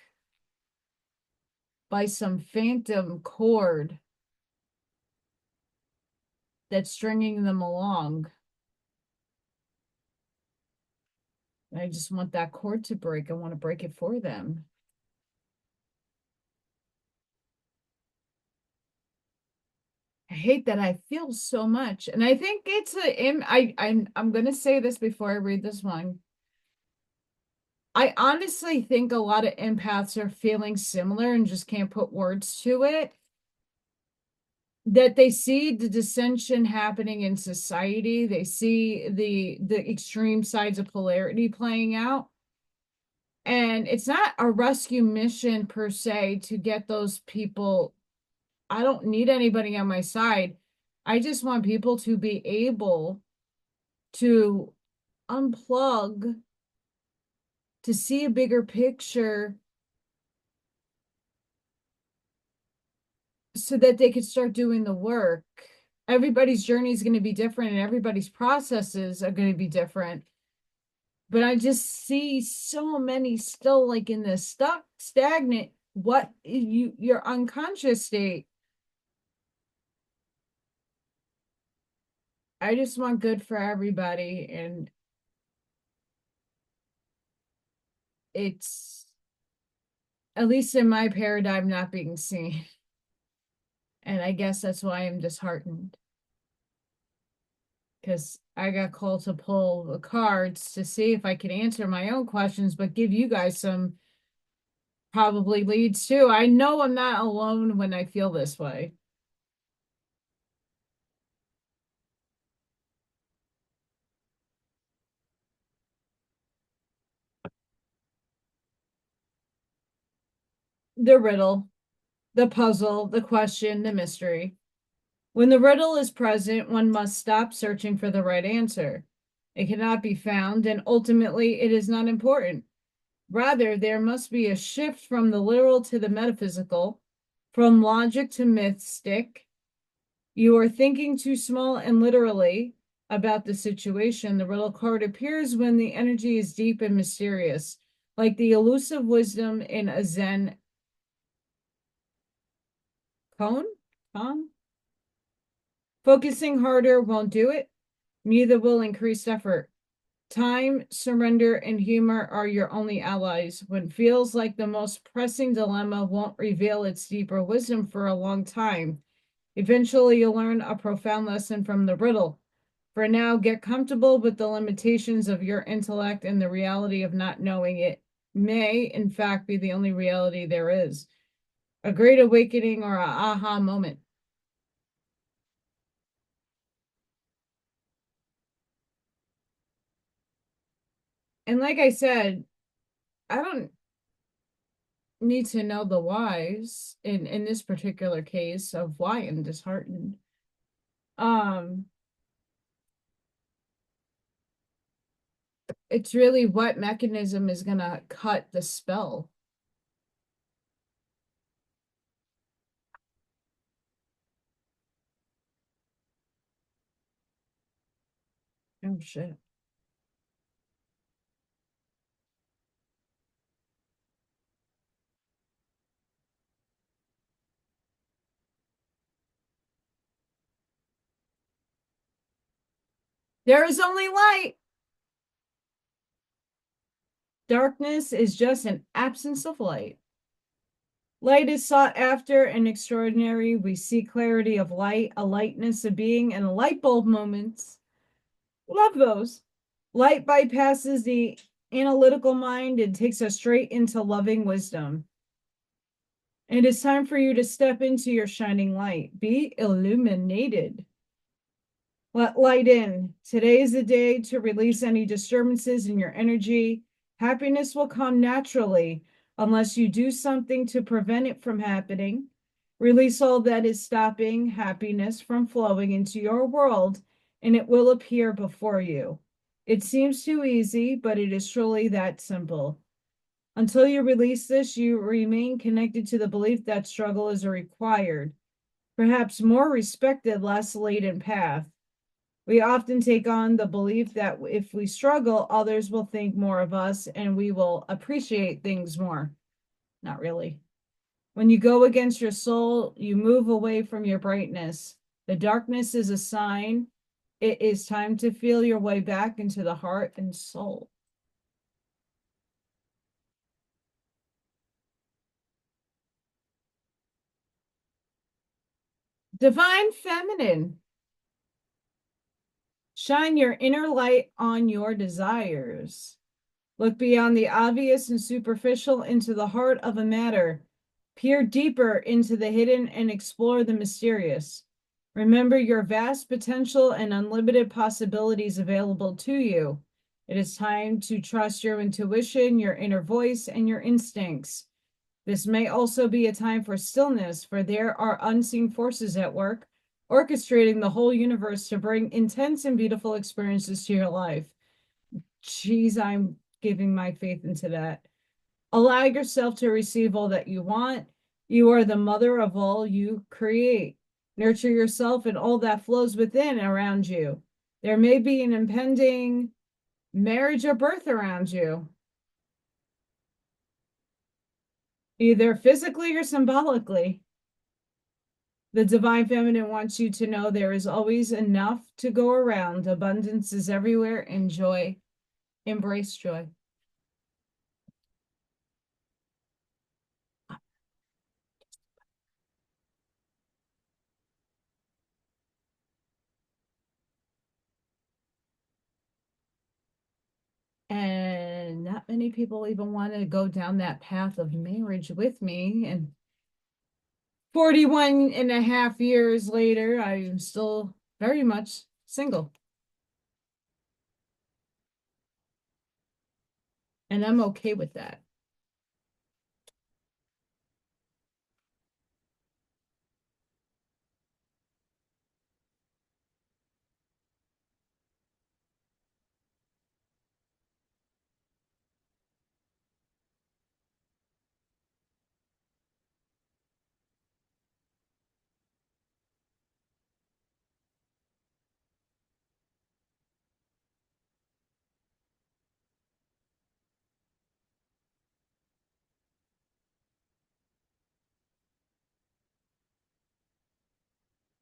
by some phantom cord that's stringing them along. I just want that cord to break. I want to break it for them. I hate that I feel so much. And I think it's I'm gonna say this before I read this one. I honestly think a lot of empaths are feeling similar and just can't put words to it. That they see the dissension happening in society. They see the extreme sides of polarity playing out. And it's not a rescue mission per se to get those people. I don't need anybody on my side. I just want people to be able to unplug, to see a bigger picture, so that they could start doing the work. Everybody's journey is going to be different and everybody's processes are going to be different. But I just see so many still like in this stuck, stagnant, your unconscious state. I just want good for everybody. And it's, at least in my paradigm, not being seen. And I guess that's why I'm disheartened. Because I got called to pull the cards to see if I could answer my own questions, but give you guys some probably leads too. I know I'm not alone when I feel this way. The riddle, the puzzle, the question, the mystery. When the riddle is present, one must stop searching for the right answer. It cannot be found, and ultimately, it is not important. Rather, there must be a shift from the literal to the metaphysical, from logic to mystic. You are thinking too small and literally about the situation. The riddle card appears when the energy is deep and mysterious, like the elusive wisdom in a Zen koan. Focusing harder won't do it, neither will increased effort. Time, surrender, and humor are your only allies. When feels like the most pressing dilemma won't reveal its deeper wisdom for a long time. Eventually, you'll learn a profound lesson from the riddle. For now, get comfortable with the limitations of your intellect and the reality of not knowing it may, in fact, be the only reality there is. A great awakening or a aha moment. And like I said, I don't need to know the whys in this particular case of why I'm disheartened. Um, it's really what mechanism is gonna cut the spell. Oh shit. There is only light. Darkness is just an absence of light. Light is sought after and extraordinary. We see clarity of light, a lightness of being, and light bulb moments. Love those. Light bypasses the analytical mind and takes us straight into loving wisdom. It is time for you to step into your shining light. Be illuminated. Let light in. Today is the day to release any disturbances in your energy. Happiness will come naturally unless you do something to prevent it from happening. Release all that is stopping happiness from flowing into your world, and it will appear before you. It seems too easy, but it is truly that simple. Until you release this, you remain connected to the belief that struggle is required, perhaps more respected, less laden path. We often take on the belief that if we struggle, others will think more of us and we will appreciate things more. Not really. When you go against your soul, you move away from your brightness. The darkness is a sign. It is time to feel your way back into the heart and soul. Divine Feminine. Shine your inner light on your desires. Look beyond the obvious and superficial into the heart of a matter. Peer deeper into the hidden and explore the mysterious. Remember your vast potential and unlimited possibilities available to you. It is time to trust your intuition, your inner voice, and your instincts. This may also be a time for stillness, for there are unseen forces at work, orchestrating the whole universe to bring intense and beautiful experiences to your life. Geez, I'm giving my faith into that. Allow yourself to receive all that you want. You are the mother of all you create. Nurture yourself and all that flows within around you. There may be an impending marriage or birth around you, either physically or symbolically. The divine feminine wants you to know there is always enough to go around. Abundance is everywhere. Enjoy. Embrace joy. And not many people even want to go down that path of marriage with me. And 41 and a half years later, I'm still very much single. And I'm okay with that.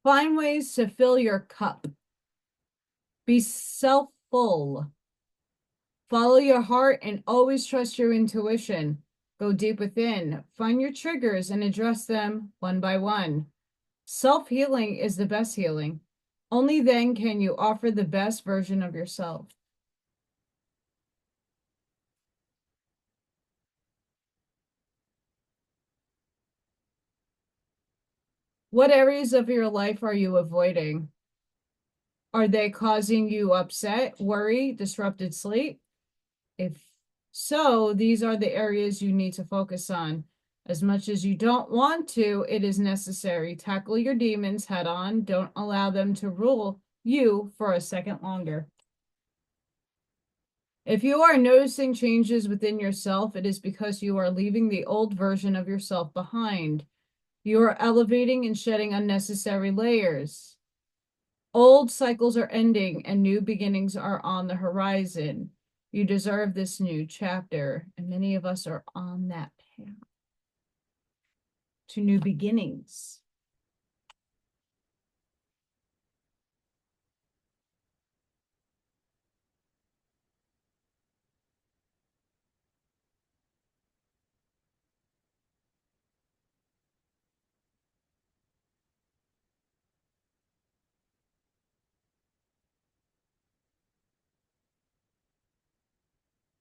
Find ways to fill your cup. Be self-full. Follow your heart and always trust your intuition. Go deep within. Find your triggers and address them one by one. Self-healing is the best healing. Only then can you offer the best version of yourself. What areas of your life are you avoiding? Are they causing you upset, worry, disrupted sleep? If so, these are the areas you need to focus on. As much as you don't want to, it is necessary. Tackle your demons head on. Don't allow them to rule you for a second longer. If you are noticing changes within yourself, it is because you are leaving the old version of yourself behind. You are elevating and shedding unnecessary layers. Old cycles are ending and new beginnings are on the horizon. You deserve this new chapter, and many of us are on that path to new beginnings.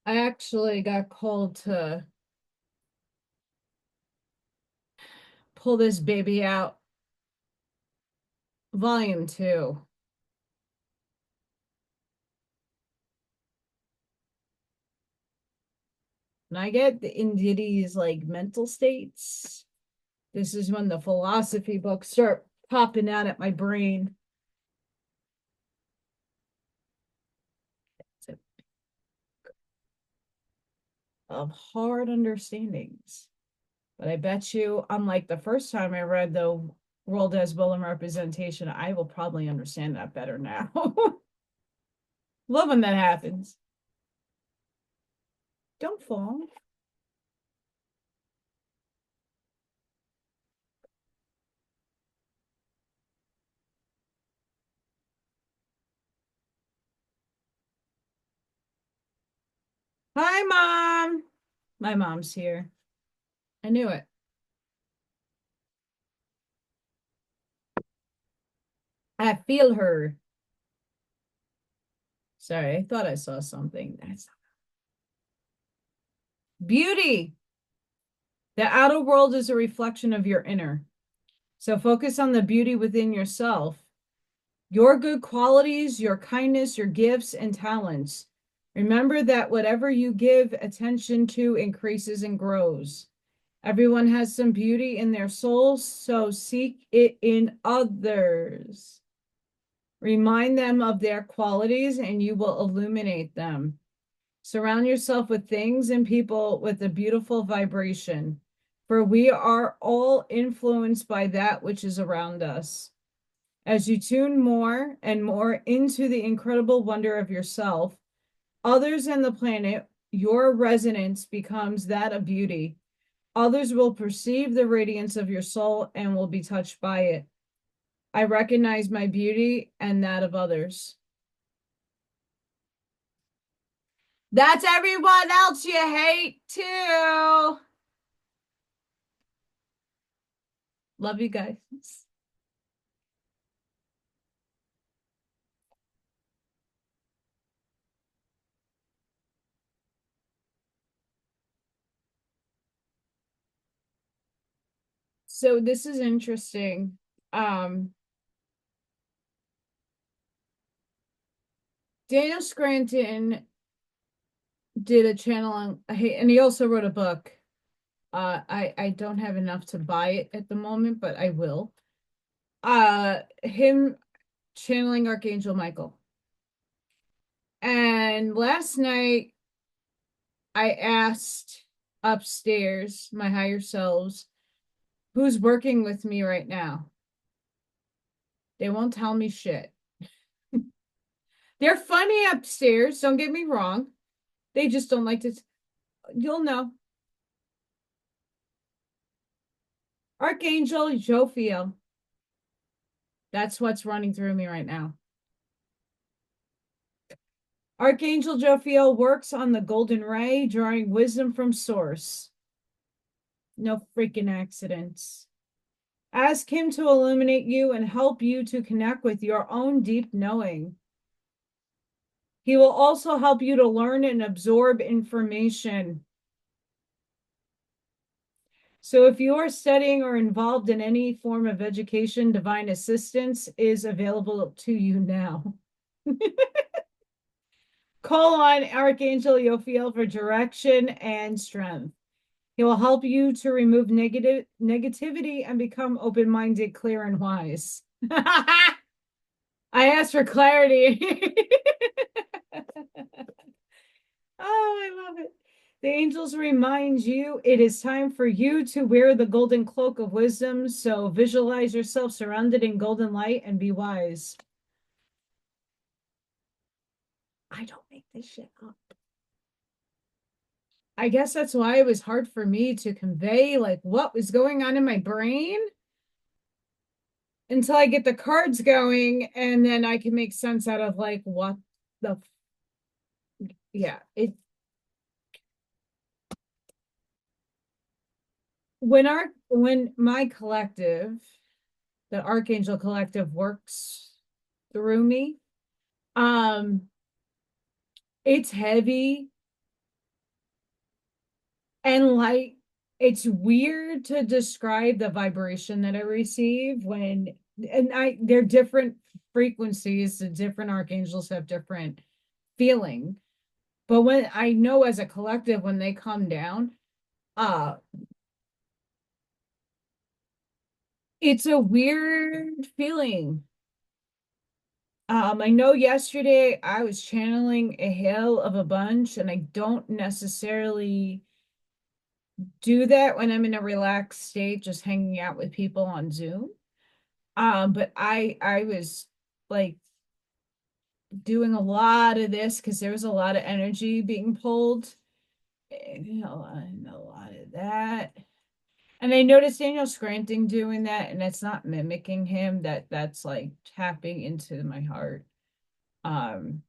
I actually got called to pull this baby out, volume 2. And I get into these like mental states. This is when the philosophy books start popping out at my brain. Of hard understandings. But I bet you, unlike the first time I read the World as Will and Representation, I will probably understand that better now. Love when that happens. Don't fall. Hi, Mom. My mom's here. I knew it. I feel her. Sorry, I thought I saw something. That's beauty. The outer world is a reflection of your inner. So focus on the beauty within yourself, your good qualities, your kindness, your gifts and talents. Remember that whatever you give attention to increases and grows. Everyone has some beauty in their souls, so seek it in others. Remind them of their qualities and you will illuminate them. Surround yourself with things and people with a beautiful vibration. for we are all influenced by that which is around us. As you tune more and more into the incredible wonder of yourself, others and the planet, your resonance becomes that of beauty. Others will perceive the radiance of your soul and will be touched by it. I recognize my beauty and that of others. That's everyone else you hate too. Love you guys. So this is interesting. Daniel Scranton did a channel on, and he also wrote a book. I don't have enough to buy it at the moment, but I will. Him channeling Archangel Michael. And last night I asked upstairs, my higher selves, who's working with me right now? They won't tell me shit. They're funny upstairs, don't get me wrong. They just don't like to. You'll know. Archangel Jophiel. That's what's running through me right now. Archangel Jophiel works on the golden ray, drawing wisdom from source. No freaking accidents. Ask him to illuminate you and help you to connect with your own deep knowing. He will also help you to learn and absorb information. So if you are studying or involved in any form of education, divine assistance is available to you now. Call on Archangel Jophiel for direction and strength. He will help you to remove negativity and become open-minded, clear, and wise. I asked for clarity. Oh, I love it. The angels remind you it is time for you to wear the golden cloak of wisdom. So visualize yourself surrounded in golden light and be wise. I don't make this shit up. I guess that's why it was hard for me to convey like what was going on in my brain until I get the cards going, and then I can make sense out of like what the yeah, it when my collective, the Archangel Collective, works through me, um it's heavy and like it's weird to describe the vibration that I receive when, and they're different frequencies, the different archangels have different feeling. But when I know as a collective, when they come down, uh it's a weird feeling. I know yesterday I was channeling a hell of a bunch, and I don't necessarily do that when I'm in a relaxed state, just hanging out with people on Zoom. But I was like doing a lot of this because there was a lot of energy being pulled, and a lot of that. And I noticed Daniel Scranton doing that, and it's not mimicking him. That's like tapping into my heart. Um,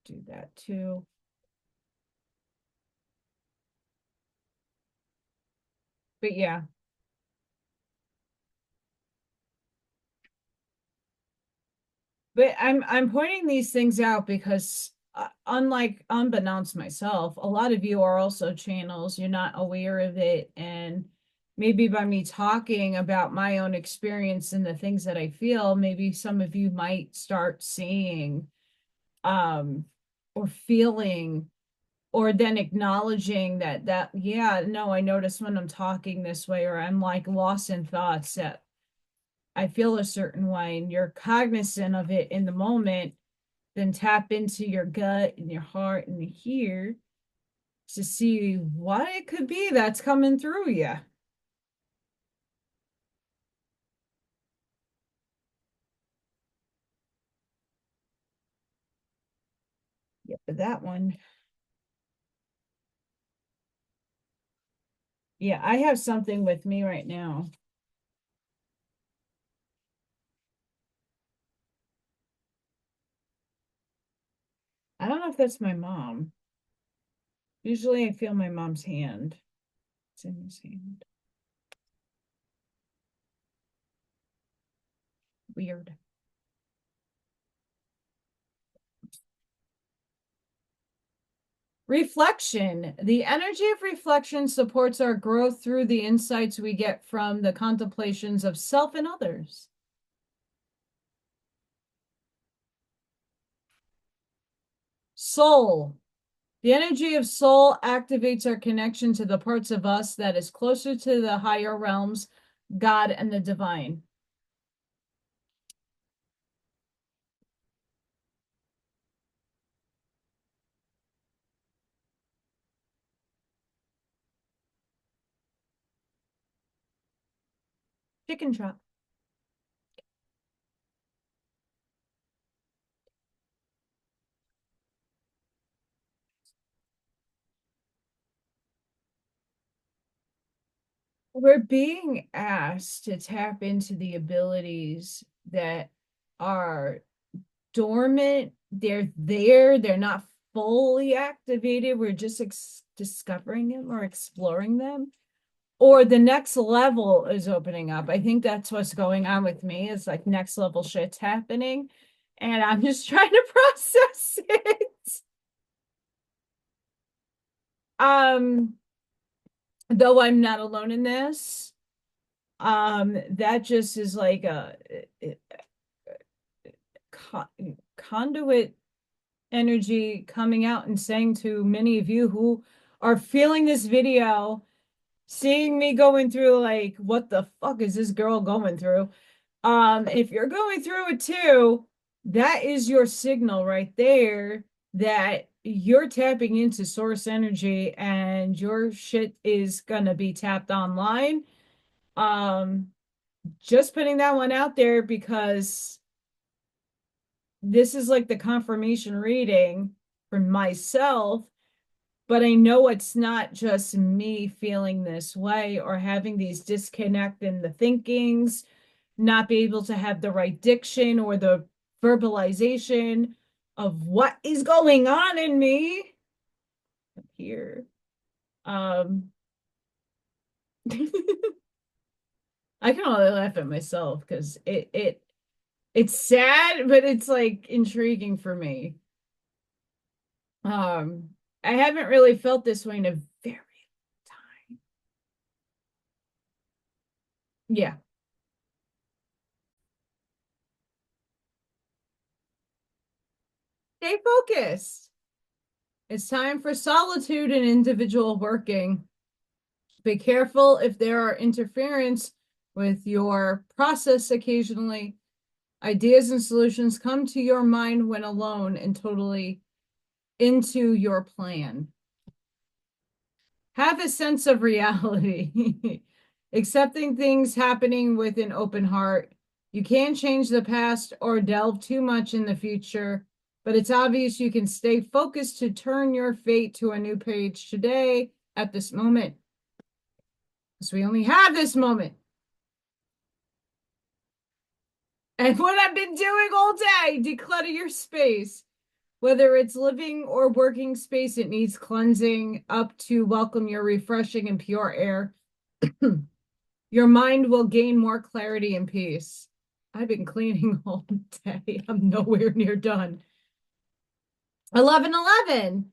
do that too. But yeah, but I'm pointing these things out because unlike unbeknownst myself, a lot of you are also channels. You're not aware of it, and maybe by me talking about my own experience and the things that I feel, maybe some of you might start seeing um or feeling, or then acknowledging that yeah, no, I notice when I'm talking this way, or I'm like lost in thoughts that I feel a certain way, and you're cognizant of it in the moment, then tap into your gut and your heart and here to see what it could be that's coming through you. Yep, that one. Yeah, I have something with me right now. I don't know if that's my mom. Usually I feel my mom's hand. It's in his hand. Weird. Reflection. The energy of reflection supports our growth through the insights we get from the contemplations of self and others. Soul. The energy of soul activates our connection to the parts of us that is closer to the higher realms, God and the divine. Chicken chop. We're being asked to tap into the abilities that are dormant. They're there. They're not fully activated. We're just discovering them or exploring them. Or the next level is opening up. I think that's what's going on with me. Is like next level shit's happening. And I'm just trying to process it. Um, though I'm not alone in this. That just is like a conduit energy coming out and saying to many of you who are feeling this video, seeing me going through like, what the fuck is this girl going through? If you're going through it too, that is your signal right there that you're tapping into source energy and your shit is gonna be tapped online. Um, just putting that one out there because this is like the confirmation reading for myself, but I know it's not just me feeling this way or having these disconnect in the thinkings, not be able to have the right diction or the verbalization of what is going on in me here. Um, I can only laugh at myself because it's sad, but it's like intriguing for me. Um, I haven't really felt this way in a very time. Yeah. Stay focused. It's time for solitude and individual working. Be careful if there are interference with your process occasionally. Ideas and solutions come to your mind when alone and totally into your plan. Have a sense of reality. Accepting things happening with an open heart. You can't change the past or delve too much in the future, but it's obvious you can stay focused to turn your fate to a new page today at this moment. Because we only have this moment. And what I've been doing all day, declutter your space. Whether it's living or working space, it needs cleansing up to welcome your refreshing and pure air. Your mind will gain more clarity and peace. I've been cleaning all day. I'm nowhere near done. 1111.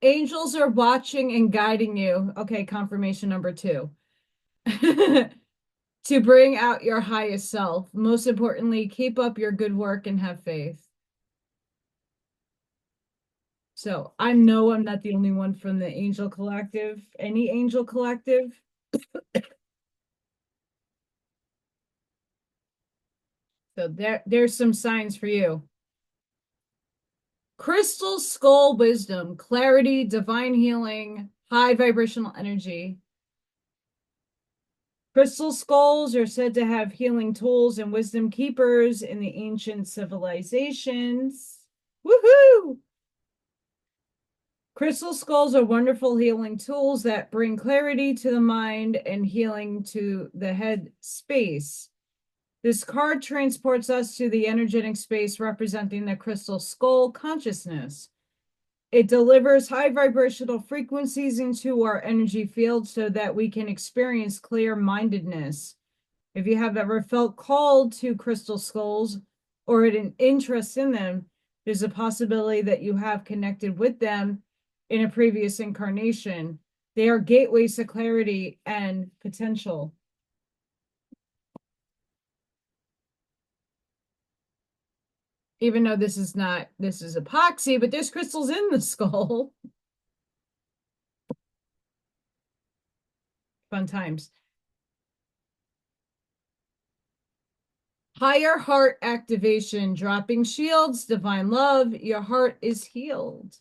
Angels are watching and guiding you. Okay, confirmation number 2. To bring out your highest self. Most importantly, keep up your good work and have faith. So I know I'm not the only one from the Angel Collective. Any Angel Collective? So there's some signs for you. Crystal skull wisdom, clarity, divine healing, high vibrational energy. Crystal skulls are said to have healing tools and wisdom keepers in the ancient civilizations. Woohoo! Crystal skulls are wonderful healing tools that bring clarity to the mind and healing to the head space. This card transports us to the energetic space representing the crystal skull consciousness. It delivers high vibrational frequencies into our energy field so that we can experience clear-mindedness. If you have ever felt called to crystal skulls or an interest in them, there's a possibility that you have connected with them in a previous incarnation. They are gateways to clarity and potential. Even though this is epoxy, but there's crystals in the skull. Fun times. Higher heart activation, dropping shields, divine love, your heart is healed.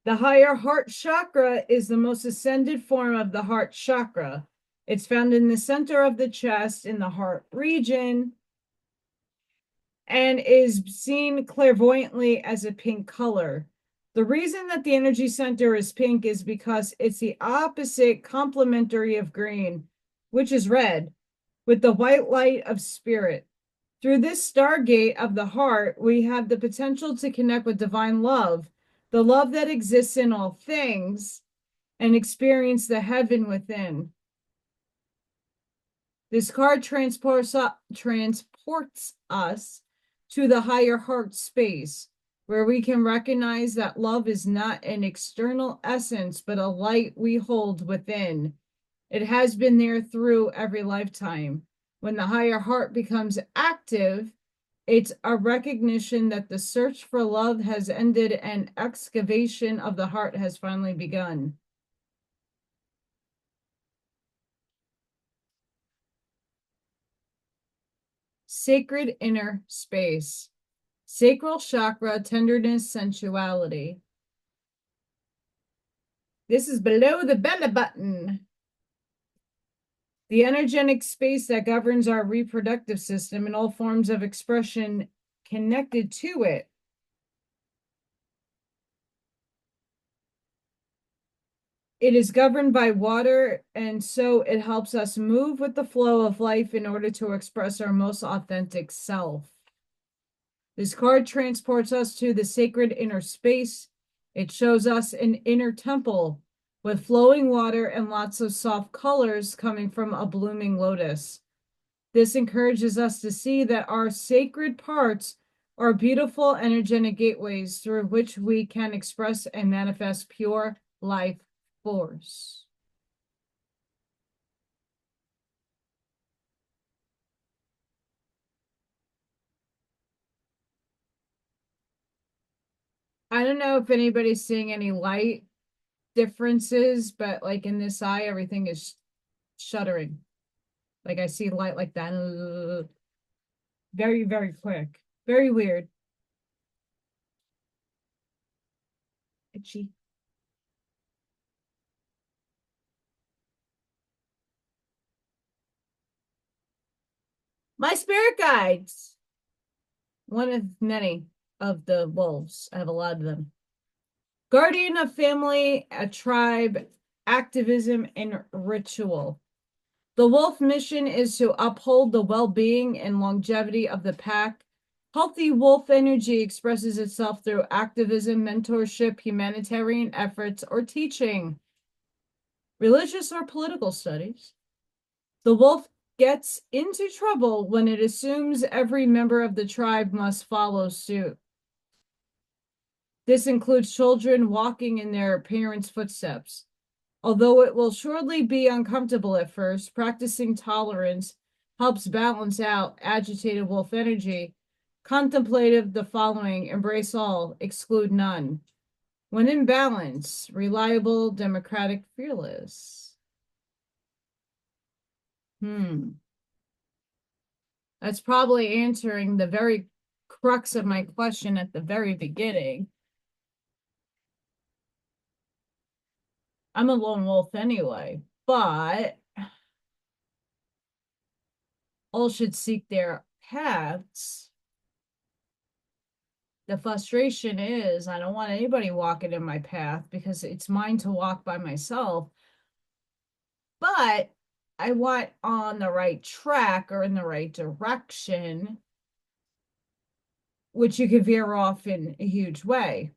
The higher heart chakra is the most ascended form of the heart chakra. It's found in the center of the chest in the heart region and is seen clairvoyantly as a pink color. The reason that the energy center is pink is because it's the opposite complementary of green, which is red, with the white light of spirit. Through this stargate of the heart, we have the potential to connect with divine love, the love that exists in all things, and experience the heaven within. This card transports us to the higher heart space, where we can recognize that love is not an external essence, but a light we hold within. It has been there through every lifetime. When the higher heart becomes active, it's a recognition that the search for love has ended and excavation of the heart has finally begun. Sacred inner space. Sacral chakra, tenderness, sensuality. This is below the belly button. The energetic space that governs our reproductive system and all forms of expression connected to it. It is governed by water, and so it helps us move with the flow of life in order to express our most authentic self. This card transports us to the sacred inner space. It shows us an inner temple with flowing water and lots of soft colors coming from a blooming lotus. This encourages us to see that our sacred parts are beautiful energetic gateways through which we can express and manifest pure life force. I don't know if anybody's seeing any light differences, but like in this eye, everything is shuddering. Like I see light like that. Very, very quick. Very weird. Itchy. My spirit guides. One of many of the wolves. I have a lot of them. Guardian of family, a tribe, activism, and ritual. The wolf mission is to uphold the well-being and longevity of the pack. Healthy wolf energy expresses itself through activism, mentorship, humanitarian efforts, or teaching, religious or political studies. The wolf gets into trouble when it assumes every member of the tribe must follow suit. This includes children walking in their parents' footsteps. Although it will surely be uncomfortable at first, practicing tolerance helps balance out agitated wolf energy. Contemplative, the following: embrace all, exclude none. When in balance, reliable, democratic, fearless. That's probably answering the very crux of my question at the very beginning. I'm a lone wolf anyway, but all should seek their paths. The frustration is I don't want anybody walking in my path because it's mine to walk by myself, but I want on the right track or in the right direction, which you could veer off in a huge way.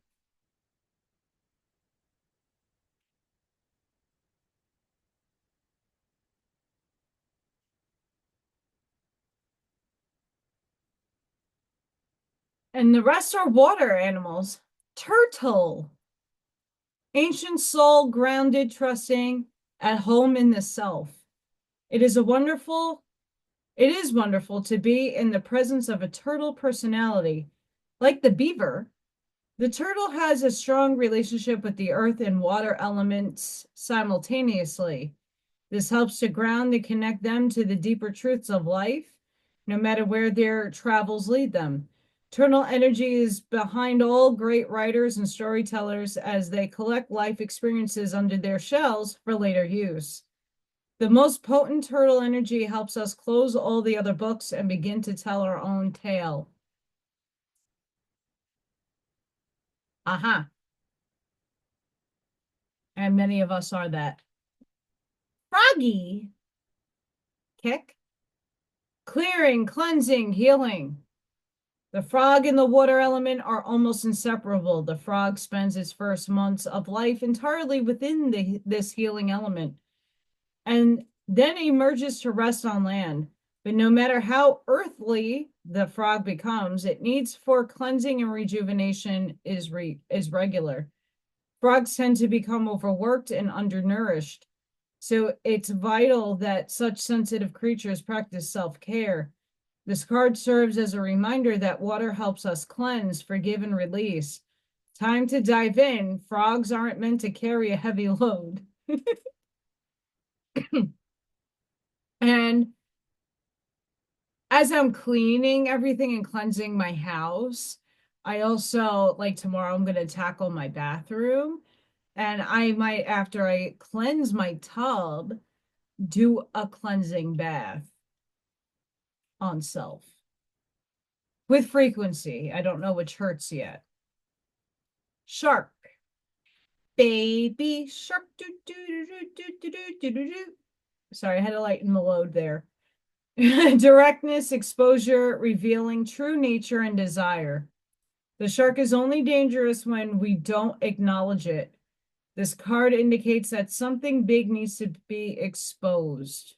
And the rest are water animals. Turtle, ancient soul, grounded, trusting, at home in the self. It is a wonderful, it is wonderful to be in the presence of a turtle personality. Like the beaver, the turtle has a strong relationship with the earth and water elements simultaneously. This helps to ground and connect them to the deeper truths of life, no matter where their travels lead them. Turtle energy is behind all great writers and storytellers as they collect life experiences under their shells for later use. The most potent turtle energy helps us close all the other books and begin to tell our own tale. Aha. And many of us are that. Froggy. Kick. Clearing, cleansing, healing. The frog and the water element are almost inseparable. The frog spends its first months of life entirely within this healing element and then emerges to rest on land. But no matter how earthly the frog becomes, it needs for cleansing and rejuvenation is regular. Frogs tend to become overworked and undernourished. So it's vital that such sensitive creatures practice self-care. This card serves as a reminder that water helps us cleanse, forgive, and release. Time to dive in. Frogs aren't meant to carry a heavy load. And as I'm cleaning everything and cleansing my house, I also, like tomorrow, I'm going to tackle my bathroom. And I might, after I cleanse my tub, do a cleansing bath on self with frequency. I don't know which hurts yet. Shark. Baby shark. Do, do, do, do, do, do, do, do. Sorry, I had to lighten the load there. Directness, exposure, revealing true nature and desire. The shark is only dangerous when we don't acknowledge it. This card indicates that something big needs to be exposed.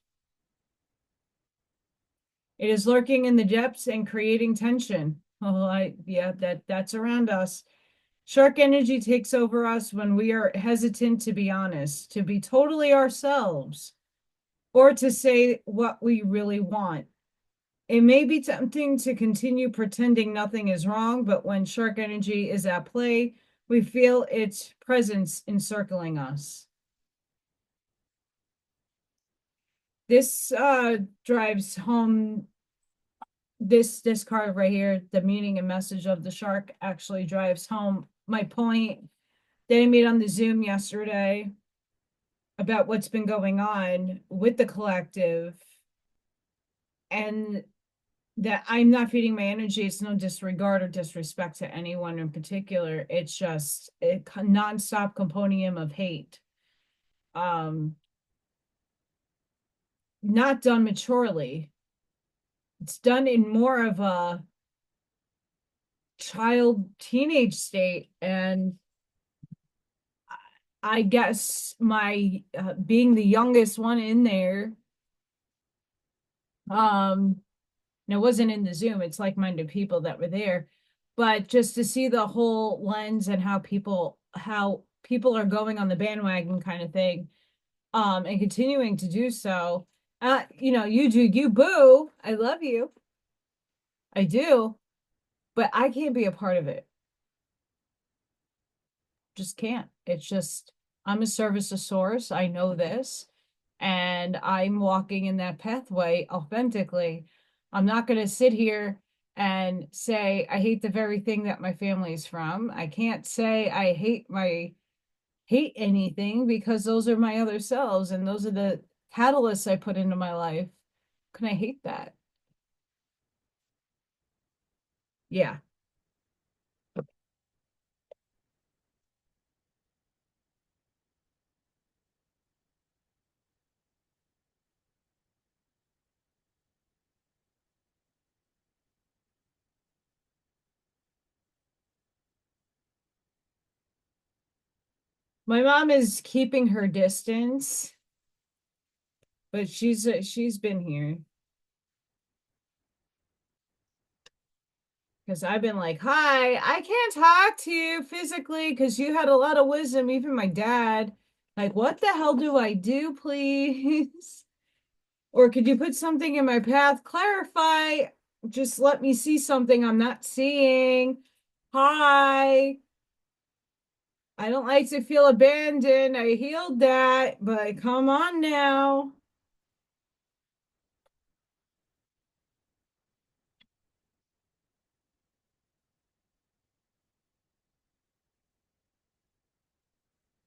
It is lurking in the depths and creating tension. Oh, yeah, that's around us. Shark energy takes over us when we are hesitant to be honest, to be totally ourselves, or to say what we really want. It may be tempting to continue pretending nothing is wrong, but when shark energy is at play, we feel its presence encircling us. This drives home this card right here, the meaning and message of the shark actually drives home my point that I made on the Zoom yesterday about what's been going on with the collective and that I'm not feeding my energy. It's no disregard or disrespect to anyone in particular. It's just a nonstop compendium of hate. Not done maturely. It's done in more of a child teenage state, and I guess my being the youngest one in there, and it wasn't in the Zoom, it's like-minded people that were there, but just to see the whole lens and how people are going on the bandwagon kind of thing, and continuing to do so. You do you, boo. I love you. I do, but I can't be a part of it. Just can't. It's just, I'm a service to source. I know this, and I'm walking in that pathway authentically. I'm not going to sit here and say I hate the very thing that my family's from. I can't say I hate my hate anything because those are my other selves and those are the catalysts I put into my life. Can I hate that? Yeah. My mom is keeping her distance, but she's been here because I've been like, "Hi, I can't talk to you physically because you had a lot of wisdom." Even my dad, like, "What the hell do I do, please?" Or could you put something in my path? Clarify. Just let me see something I'm not seeing. Hi. I don't like to feel abandoned. I healed that, but come on now.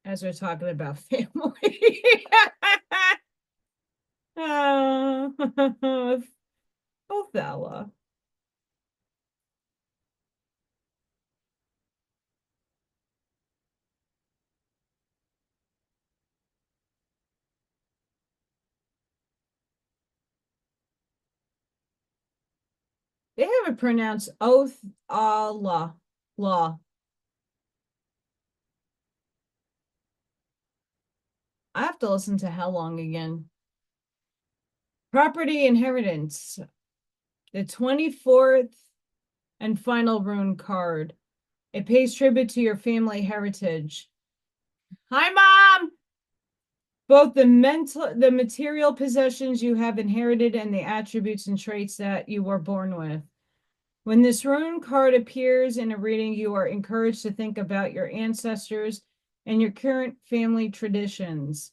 As we're talking about family. Oh, Othello. They have it pronounced oath Allah law. I have to listen to how long again. Property inheritance. The 24th and final rune card. It pays tribute to your family heritage. Hi, Mom. Both the material possessions you have inherited and the attributes and traits that you were born with. When this rune card appears in a reading, you are encouraged to think about your ancestors and your current family traditions,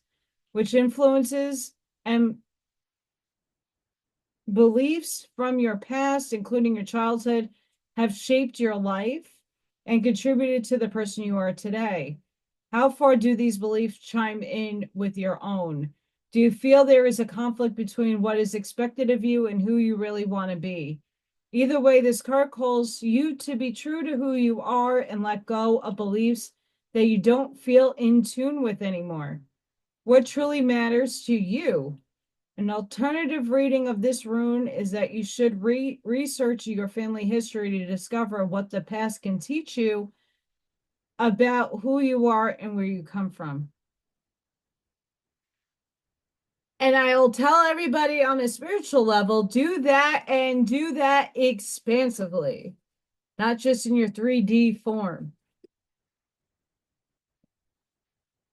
which influences and beliefs from your past, including your childhood, have shaped your life and contributed to the person you are today. How far do these beliefs chime in with your own? Do you feel there is a conflict between what is expected of you and who you really want to be? Either way, this card calls you to be true to who you are and let go of beliefs that you don't feel in tune with anymore. What truly matters to you? An alternative reading of this rune is that you should research your family history to discover what the past can teach you about who you are and where you come from. And I'll tell everybody on a spiritual level, do that and do that expansively, not just in your 3D form.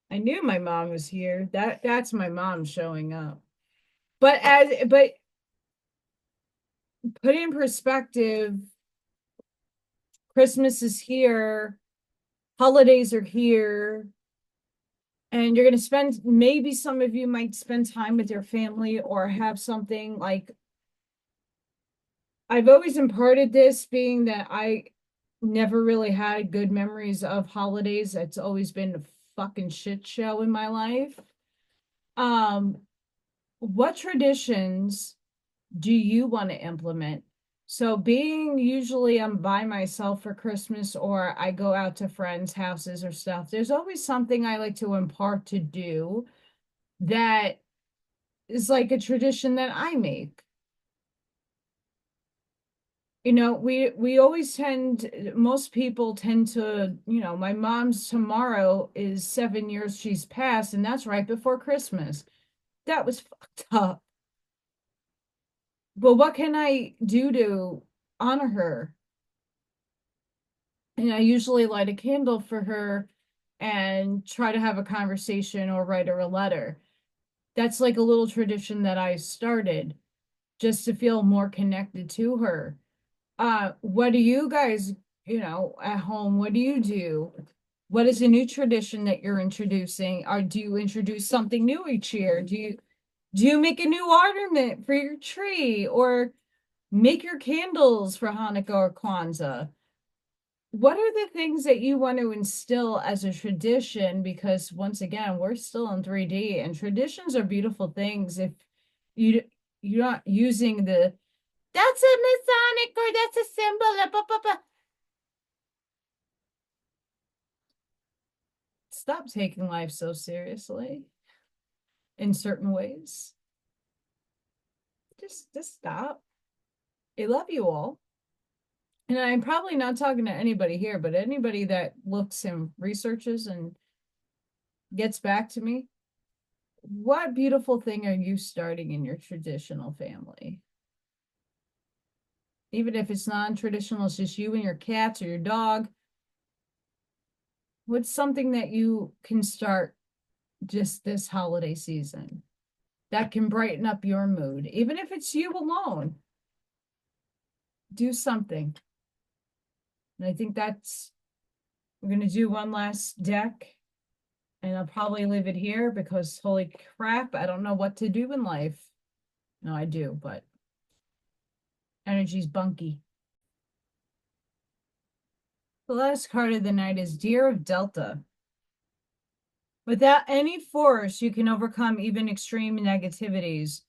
I knew my mom was here. That's my mom showing up. But put in perspective, Christmas is here, holidays are here, and you're going to spend, maybe some of you might spend time with your family or have something like, I've always imparted this, being that I never really had good memories of holidays. It's always been a fucking shit show in my life. Um, what traditions do you want to implement? So being usually I'm by myself for Christmas or I go out to friends' houses or stuff, there's always something I like to impart to do that is like a tradition that I make. We always tend, most people tend to, my mom's tomorrow is 7 years she's passed, and that's right before Christmas. That was fucked up. But what can I do to honor her? And I usually light a candle for her and try to have a conversation or write her a letter. That's like a little tradition that I started just to feel more connected to her. What do you guys, at home, what do you do? What is a new tradition that you're introducing? Or do you introduce something new each year? Do you make a new ornament for your tree or make your candles for Hanukkah or Kwanzaa? what are the things that you want to instill as a tradition? Because once again, we're still in 3D, and traditions are beautiful things. If you you're not using the that's a Masonic or that's a symbol. Blah, blah, blah. Stop taking life so seriously in certain ways. Just stop. I love you all. And I'm probably not talking to anybody here, but anybody that looks and researches and gets back to me, what beautiful thing are you starting in your traditional family? Even if it's non-traditional, it's just you and your cats or your dog. What's something that you can start just this holiday season that can brighten up your mood? Even if it's you alone, do something. And I think we're going to do one last deck. And I'll probably leave it here because holy crap, I don't know what to do in life. No, I do, but energy's bunky. The last card of the night is Deer of Delta. Without any force, you can overcome even extreme negativities.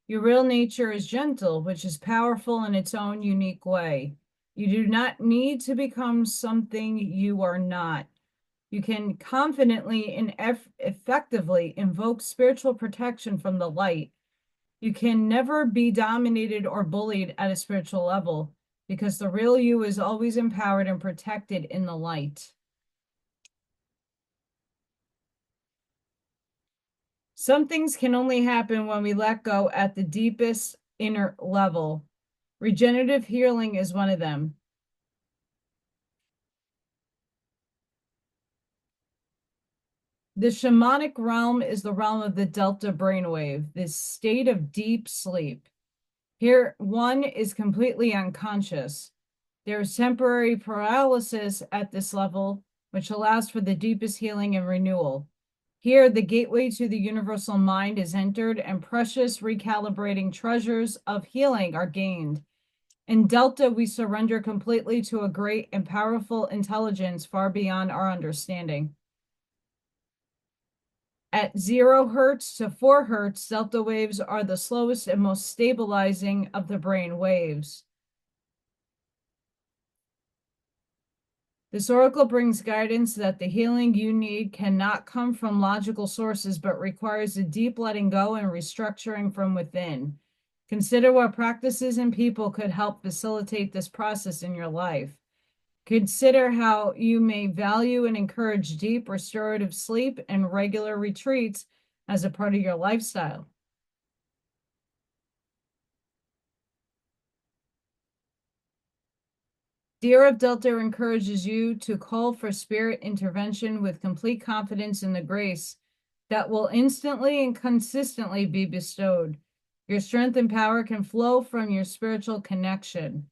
Your real nature is gentle, which is powerful in its own unique way. You do not need to become something you are not. You can confidently and effectively invoke spiritual protection from the light. You can never be dominated or bullied at a spiritual level because the real you is always empowered and protected in the light. Some things can only happen when we let go at the deepest inner level. Regenerative healing is one of them. The shamanic realm is the realm of the delta brainwave, this state of deep sleep. Here, one is completely unconscious. There is temporary paralysis at this level, which allows for the deepest healing and renewal. Here, the gateway to the universal mind is entered, and precious recalibrating treasures of healing are gained. In Delta, we surrender completely to a great and powerful intelligence far beyond our understanding. At 0 hertz to 4 hertz, delta waves are the slowest and most stabilizing of the brain waves. This oracle brings guidance that the healing you need cannot come from logical sources, but requires a deep letting go and restructuring from within. Consider what practices and people could help facilitate this process in your life. Consider how you may value and encourage deep restorative sleep and regular retreats as a part of your lifestyle. Deer of Delta encourages you to call for spirit intervention with complete confidence in the grace that will instantly and consistently be bestowed. Your strength and power can flow from your spiritual connection.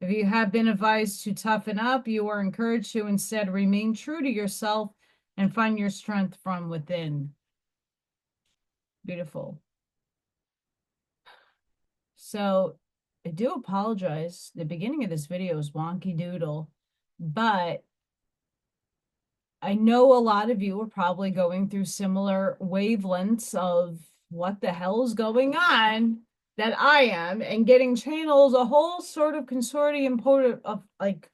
If you have been advised to toughen up, you are encouraged to instead remain true to yourself and find your strength from within. Beautiful. So I do apologize. The beginning of this video is wonky doodle, but I know a lot of you are probably going through similar wavelengths of what the hell is going on that I am, and getting channels a whole sort of consortium of like,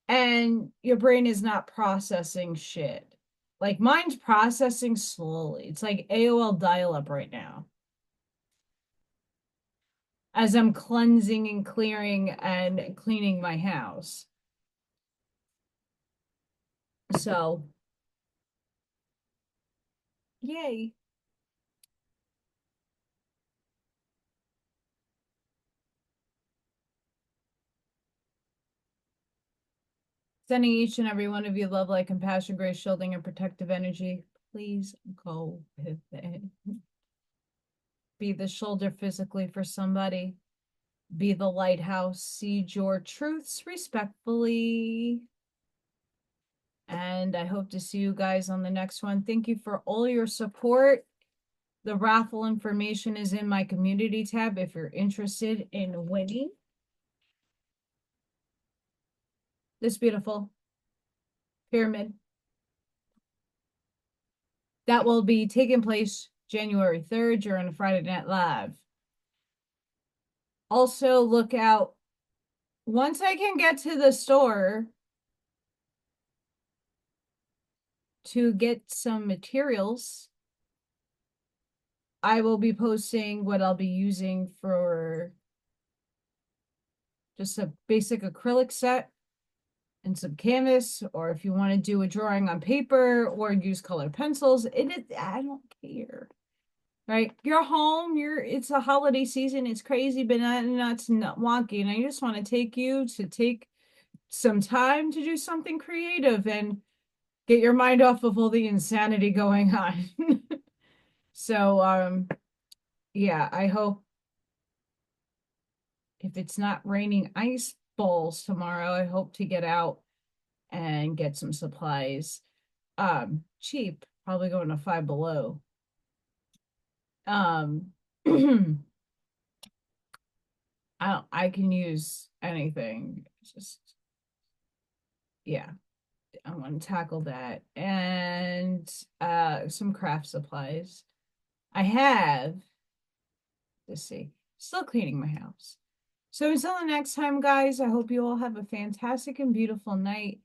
and your brain is not processing shit. Like mine's processing slowly. It's like AOL dial-up right now. As I'm cleansing and clearing and cleaning my house. So, yay. Sending each and every one of you love, light, compassion, grace, shielding, and protective energy. Please go with it. Be the shoulder physically for somebody. Be the lighthouse. Seed your truths respectfully. And I hope to see you guys on the next one. Thank you for all your support. The raffle information is in my community tab if you're interested in winning. this beautiful pyramid that will be taking place January 3rd during Friday Night Live. Also, look out once I can get to the store to get some materials. I will be posting what I'll be using for just a basic acrylic set and some canvas, or if you want to do a drawing on paper or use colored pencils, I don't care. Right? You're home, it's a holiday season, it's crazy, but not wonky. And I just want to take you to take some time to do something creative and get your mind off of all the insanity going on. So yeah, I hope if it's not raining ice balls tomorrow, I hope to get out and get some supplies. Cheap, probably going to Five Below. I can use anything. Just yeah, I want to tackle that. And some craft supplies. I have, let's see, still cleaning my house. So until the next time, guys, I hope you all have a fantastic and beautiful night.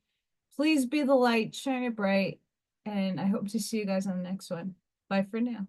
Please be the light, shine it bright, and I hope to see you guys on the next one. Bye for now.